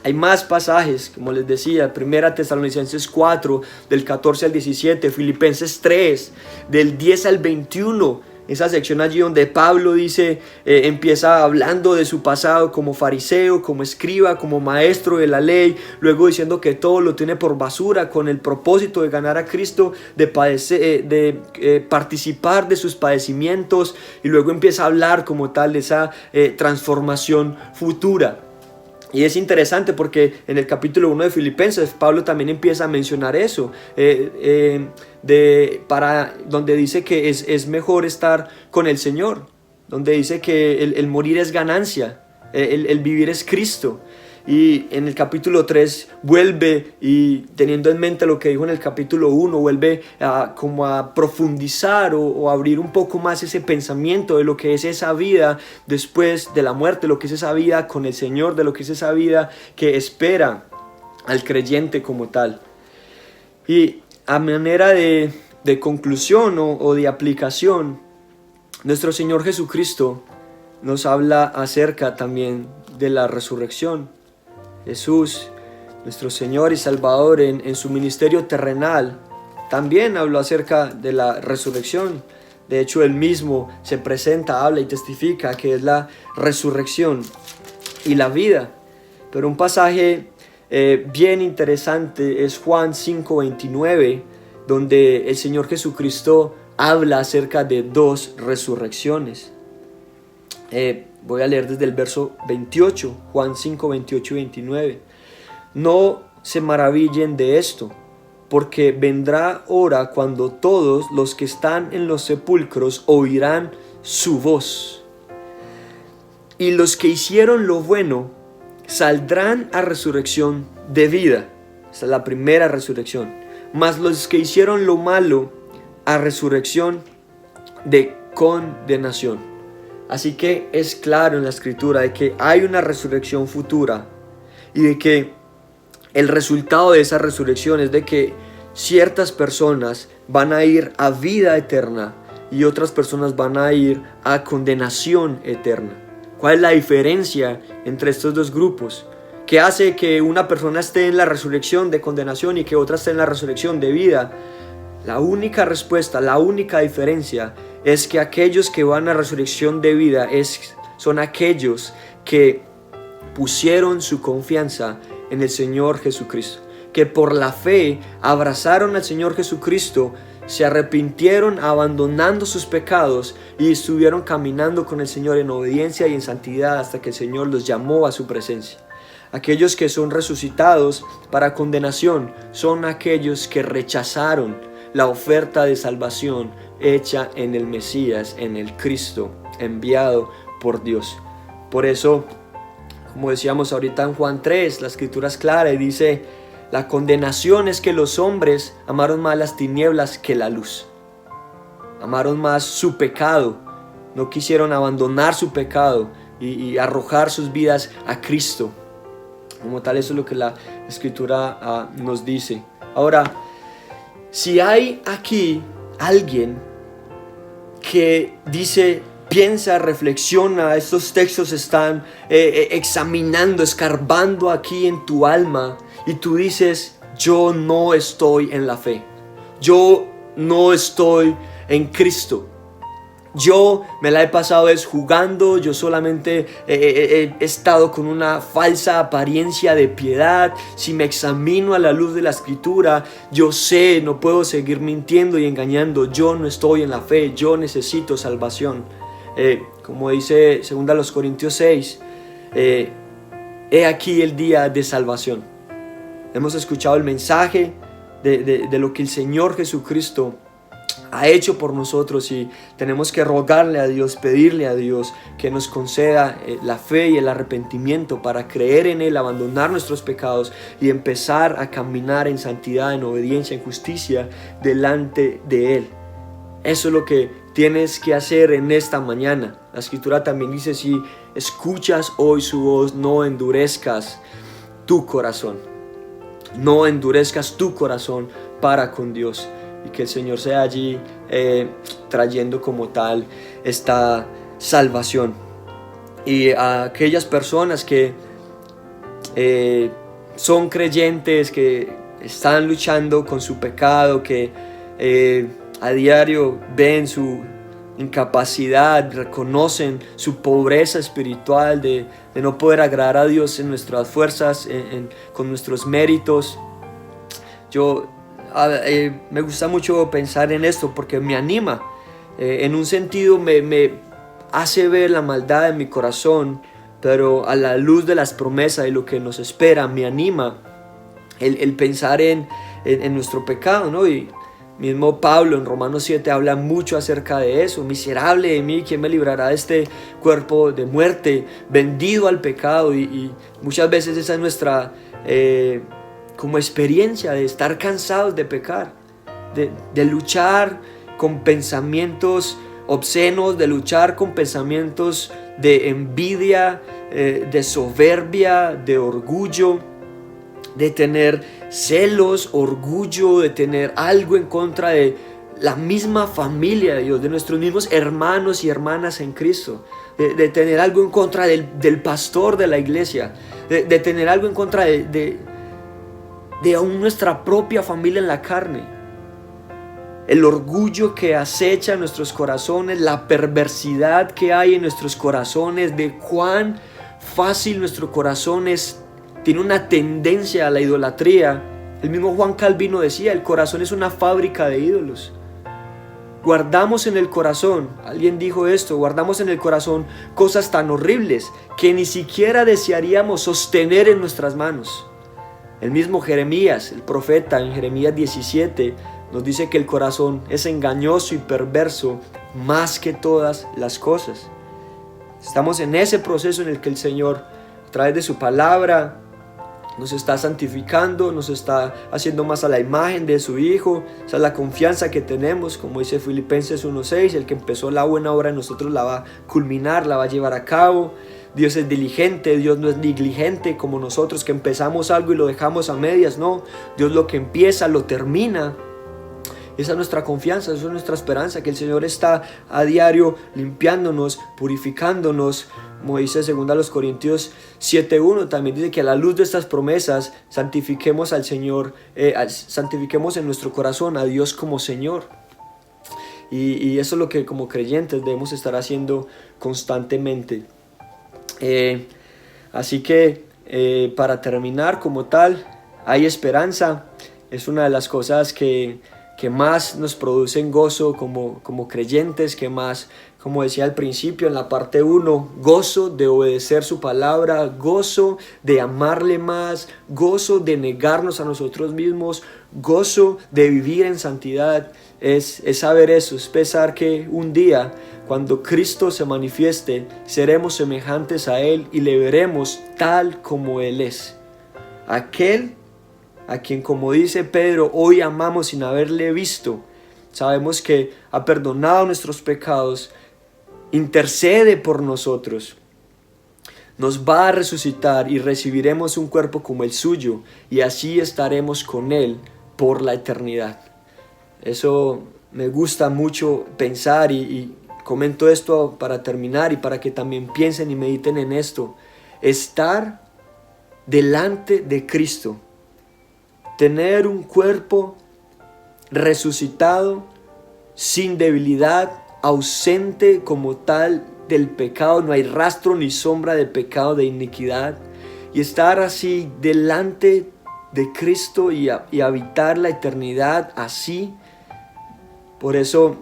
Hay más pasajes, como les decía: 1 Tesalonicenses 4, del 14 al 17, Filipenses 3, del 10 al 21, esa sección allí donde Pablo dice, empieza hablando de su pasado como fariseo, como escriba, como maestro de la ley, luego diciendo que todo lo tiene por basura con el propósito de ganar a Cristo, de participar de sus padecimientos, y luego empieza a hablar como tal de esa transformación futura. Y es interesante porque en el capítulo 1 de Filipenses Pablo también empieza a mencionar eso, donde dice que es mejor estar con el Señor, donde dice que el morir es ganancia, el vivir es Cristo. Y en el capítulo 3 vuelve, y teniendo en mente lo que dijo en el capítulo 1, vuelve como a profundizar o abrir un poco más ese pensamiento de lo que es esa vida después de la muerte, lo que es esa vida con el Señor, de lo que es esa vida que espera al creyente como tal. Y a manera de conclusión o de aplicación, nuestro Señor Jesucristo nos habla acerca también de la resurrección. Jesús, nuestro Señor y Salvador, en su ministerio terrenal, también habló acerca de la resurrección. De hecho, Él mismo se presenta, habla y testifica que es la resurrección y la vida. Pero un pasaje bien interesante es Juan 5:29, donde el Señor Jesucristo habla acerca de dos resurrecciones. Voy a leer desde el verso 28, Juan 5, 28 y 29. No se maravillen de esto, porque vendrá hora cuando todos los que están en los sepulcros oirán su voz. Y los que hicieron lo bueno saldrán a resurrección de vida. Esta es la primera resurrección. Mas los que hicieron lo malo a resurrección de condenación. Así que es claro en la Escritura de que hay una resurrección futura y de que el resultado de esa resurrección es de que ciertas personas van a ir a vida eterna y otras personas van a ir a condenación eterna. ¿Cuál es la diferencia entre estos dos grupos? ¿Qué hace que una persona esté en la resurrección de condenación y que otra esté en la resurrección de vida? La única respuesta, la única diferencia es que aquellos que van a resurrección de vida son aquellos que pusieron su confianza en el Señor Jesucristo, que por la fe abrazaron al Señor Jesucristo, se arrepintieron abandonando sus pecados y estuvieron caminando con el Señor en obediencia y en santidad hasta que el Señor los llamó a su presencia. Aquellos que son resucitados para condenación son aquellos que rechazaron la oferta de salvación hecha en el Mesías, en el Cristo enviado por Dios. Por eso, como decíamos ahorita en Juan 3, la Escritura es clara y dice: la condenación es que los hombres amaron más las tinieblas que la luz. Amaron más su pecado, no quisieron abandonar su pecado y arrojar sus vidas a Cristo. Como tal, eso es lo que la Escritura nos dice. Ahora, si hay aquí alguien que dice, piensa, reflexiona, estos textos están examinando, escarbando aquí en tu alma, y tú dices: yo no estoy en la fe, yo no estoy en Cristo, yo me la he pasado jugando, yo solamente he estado con una falsa apariencia de piedad. Si me examino a la luz de la Escritura, yo sé, no puedo seguir mintiendo y engañando. Yo no estoy en la fe, yo necesito salvación. Como dice 2 Corintios 6, he aquí el día de salvación. Hemos escuchado el mensaje de lo que el Señor Jesucristo ha hecho por nosotros, y tenemos que rogarle a Dios, pedirle a Dios que nos conceda la fe y el arrepentimiento para creer en Él, abandonar nuestros pecados y empezar a caminar en santidad, en obediencia, en justicia delante de Él. Eso es lo que tienes que hacer en esta mañana. La Escritura también dice: si escuchas hoy su voz, no endurezcas tu corazón. No endurezcas tu corazón para con Dios. Y que el Señor sea allí trayendo como tal esta salvación. Y a aquellas personas que son creyentes, que están luchando con su pecado, que a diario ven su incapacidad, reconocen su pobreza espiritual de no poder agradar a Dios en nuestras fuerzas, con nuestros méritos. Me gusta mucho pensar en esto porque me anima, en un sentido me hace ver la maldad en mi corazón, pero a la luz de las promesas y lo que nos espera, me anima el pensar en nuestro pecado, ¿no? Y mismo Pablo en Romanos 7 habla mucho acerca de eso. Miserable de mí, ¿quién me librará de este cuerpo de muerte? Vendido al pecado. Y muchas veces esa es nuestra como experiencia de estar cansados de pecar, de luchar con pensamientos obscenos, de luchar con pensamientos de envidia, de soberbia, de orgullo, de tener celos, orgullo, de tener algo en contra de la misma familia de Dios, de nuestros mismos hermanos y hermanas en Cristo, de tener algo en contra del pastor de la iglesia, de tener algo en contra de aún nuestra propia familia en la carne. El orgullo que acecha en nuestros corazones, la perversidad que hay en nuestros corazones, de cuán fácil nuestro corazón tiene una tendencia a la idolatría. El mismo Juan Calvino decía, el corazón es una fábrica de ídolos. Guardamos en el corazón, alguien dijo esto, guardamos en el corazón cosas tan horribles que ni siquiera desearíamos sostener en nuestras manos. El mismo Jeremías, el profeta, en Jeremías 17, nos dice que el corazón es engañoso y perverso más que todas las cosas. Estamos en ese proceso en el que el Señor, a través de su palabra, nos está santificando, nos está haciendo más a la imagen de su Hijo. Esa es la confianza que tenemos, como dice Filipenses 1:6, el que empezó la buena obra en nosotros la va a culminar, la va a llevar a cabo. Dios es diligente, Dios no es negligente como nosotros que empezamos algo y lo dejamos a medias, no. Dios lo que empieza lo termina. Esa es nuestra confianza, esa es nuestra esperanza, que el Señor está a diario limpiándonos, purificándonos. Como dice 2 Corintios 7:1, también dice que a la luz de estas promesas santifiquemos al Señor, santifiquemos en nuestro corazón a Dios como Señor. Y eso es lo que como creyentes debemos estar haciendo constantemente. Así que para terminar como tal, hay esperanza. Es una de las cosas que más nos producen gozo como creyentes, que más, como decía al principio en la parte 1, gozo de obedecer su palabra, gozo de amarle más, gozo de negarnos a nosotros mismos, gozo de vivir en santidad. Es saber eso, es pensar que un día, cuando Cristo se manifieste, seremos semejantes a Él y le veremos tal como Él es. Aquel a quien, como dice Pedro, hoy amamos sin haberle visto. Sabemos que ha perdonado nuestros pecados, intercede por nosotros, nos va a resucitar y recibiremos un cuerpo como el suyo, y así estaremos con Él por la eternidad. Eso me gusta mucho pensar y comento esto para terminar y para que también piensen y mediten en esto. Estar delante de Cristo, tener un cuerpo resucitado, sin debilidad, ausente como tal del pecado, no hay rastro ni sombra de pecado, de iniquidad, y estar así delante de Cristo y habitar la eternidad así. Por eso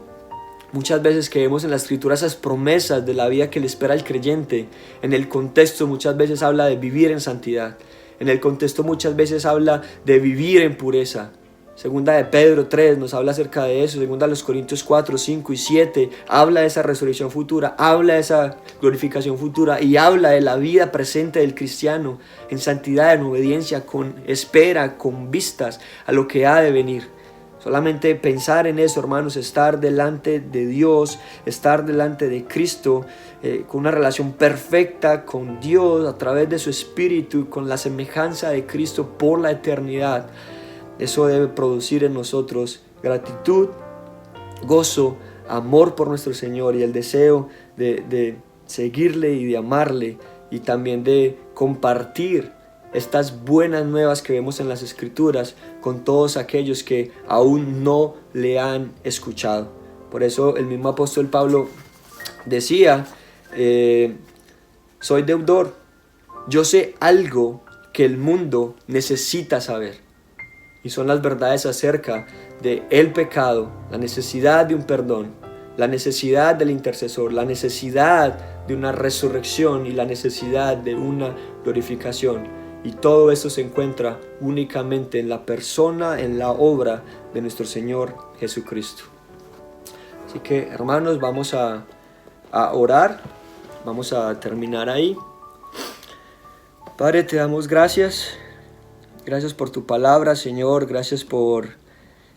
muchas veces que vemos en la Escritura esas promesas de la vida que le espera al creyente, en el contexto muchas veces habla de vivir en santidad. En el contexto muchas veces habla de vivir en pureza. Segunda de Pedro 3 nos habla acerca de eso. Segunda de los Corintios 4, 5 y 7 habla de esa resurrección futura, habla de esa glorificación futura y habla de la vida presente del cristiano en santidad, en obediencia, con espera, con vistas a lo que ha de venir. Solamente pensar en eso, hermanos, estar delante de Dios, estar delante de Cristo, con una relación perfecta con Dios a través de su Espíritu, con la semejanza de Cristo por la eternidad. Eso debe producir en nosotros gratitud, gozo, amor por nuestro Señor y el deseo de seguirle y de amarle, y también de compartir estas buenas nuevas que vemos en las Escrituras con todos aquellos que aún no le han escuchado. Por eso el mismo apóstol Pablo decía, soy deudor, yo sé algo que el mundo necesita saber, y son las verdades acerca de el pecado, la necesidad de un perdón, la necesidad del intercesor, la necesidad de una resurrección y la necesidad de una glorificación. Y todo eso se encuentra únicamente en la persona, en la obra de nuestro Señor Jesucristo. Así que, hermanos, vamos a orar, vamos a terminar ahí. Padre, te damos gracias. Gracias por tu palabra, Señor. Gracias por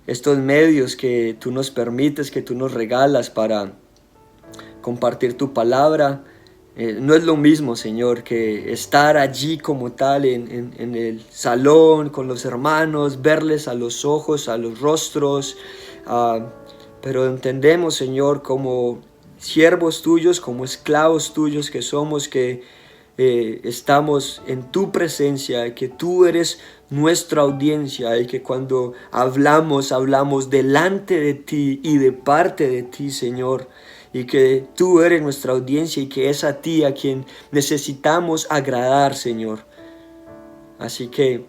estos medios que tú nos permites, que tú nos regalas para compartir tu palabra. No es lo mismo, Señor, que estar allí como tal en el salón con los hermanos, verles a los ojos, a los rostros. Pero entendemos, Señor, como siervos tuyos, como esclavos tuyos que somos, que estamos en tu presencia, que tú eres nuestra audiencia y que cuando hablamos delante de ti y de parte de ti, Señor, y que tú eres nuestra audiencia y que es a ti a quien necesitamos agradar, Señor. Así que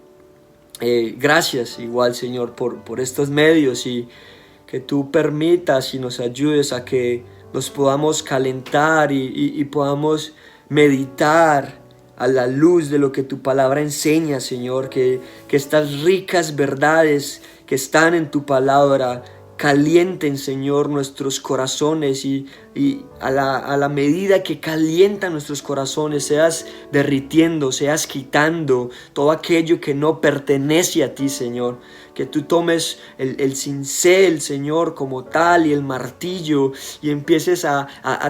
gracias igual, Señor, por estos medios, y que tú permitas y nos ayudes a que nos podamos calentar y podamos meditar a la luz de lo que tu palabra enseña, Señor, que estas ricas verdades que están en tu palabra calienten, Señor, nuestros corazones, y a la medida que calientan nuestros corazones, seas derritiendo, seas quitando todo aquello que no pertenece a ti, Señor. Que tú tomes el cincel, Señor, como tal, y el martillo, y empieces a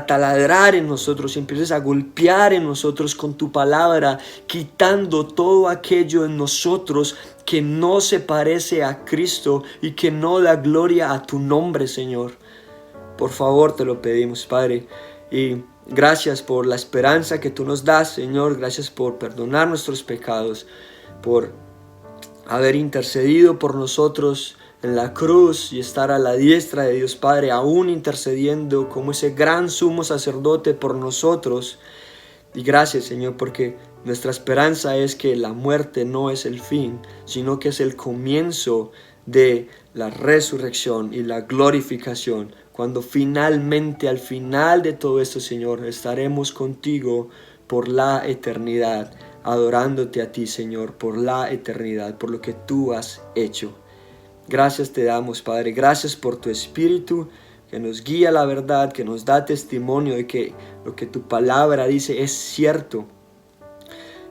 taladrar en nosotros, y empieces a golpear en nosotros con tu palabra, quitando todo aquello en nosotros que no se parece a Cristo y que no da gloria a tu nombre, Señor. Por favor, te lo pedimos, Padre. Y gracias por la esperanza que tú nos das, Señor. Gracias por perdonar nuestros pecados, por haber intercedido por nosotros en la cruz y estar a la diestra de Dios Padre, aún intercediendo como ese gran sumo sacerdote por nosotros. Y gracias, Señor, porque nuestra esperanza es que la muerte no es el fin, sino que es el comienzo de la resurrección y la glorificación, cuando finalmente, al final de todo esto, Señor, estaremos contigo por la eternidad, adorándote a ti, Señor, por la eternidad, por lo que tú has hecho. Gracias te damos, Padre, gracias por tu Espíritu que nos guía a la verdad, que nos da testimonio de que lo que tu palabra dice es cierto.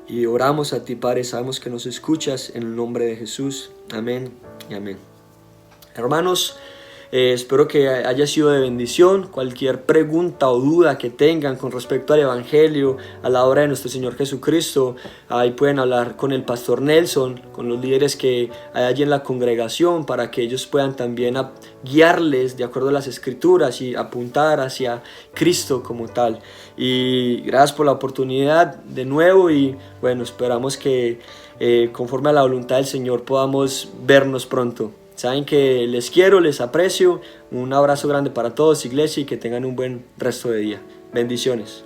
Y oramos a ti, Padre, sabemos que nos escuchas, en el nombre de Jesús. Amén y amén. Hermanos, espero que haya sido de bendición. Cualquier pregunta o duda que tengan con respecto al Evangelio, a la obra de nuestro Señor Jesucristo, ahí pueden hablar con el pastor Nelson, con los líderes que hay allí en la congregación, para que ellos puedan también guiarles de acuerdo a las Escrituras y apuntar hacia Cristo como tal. Y gracias por la oportunidad de nuevo, y bueno, esperamos que conforme a la voluntad del Señor podamos vernos pronto. Saben que les quiero, les aprecio. Un abrazo grande para todos, iglesia, y que tengan un buen resto de día. Bendiciones.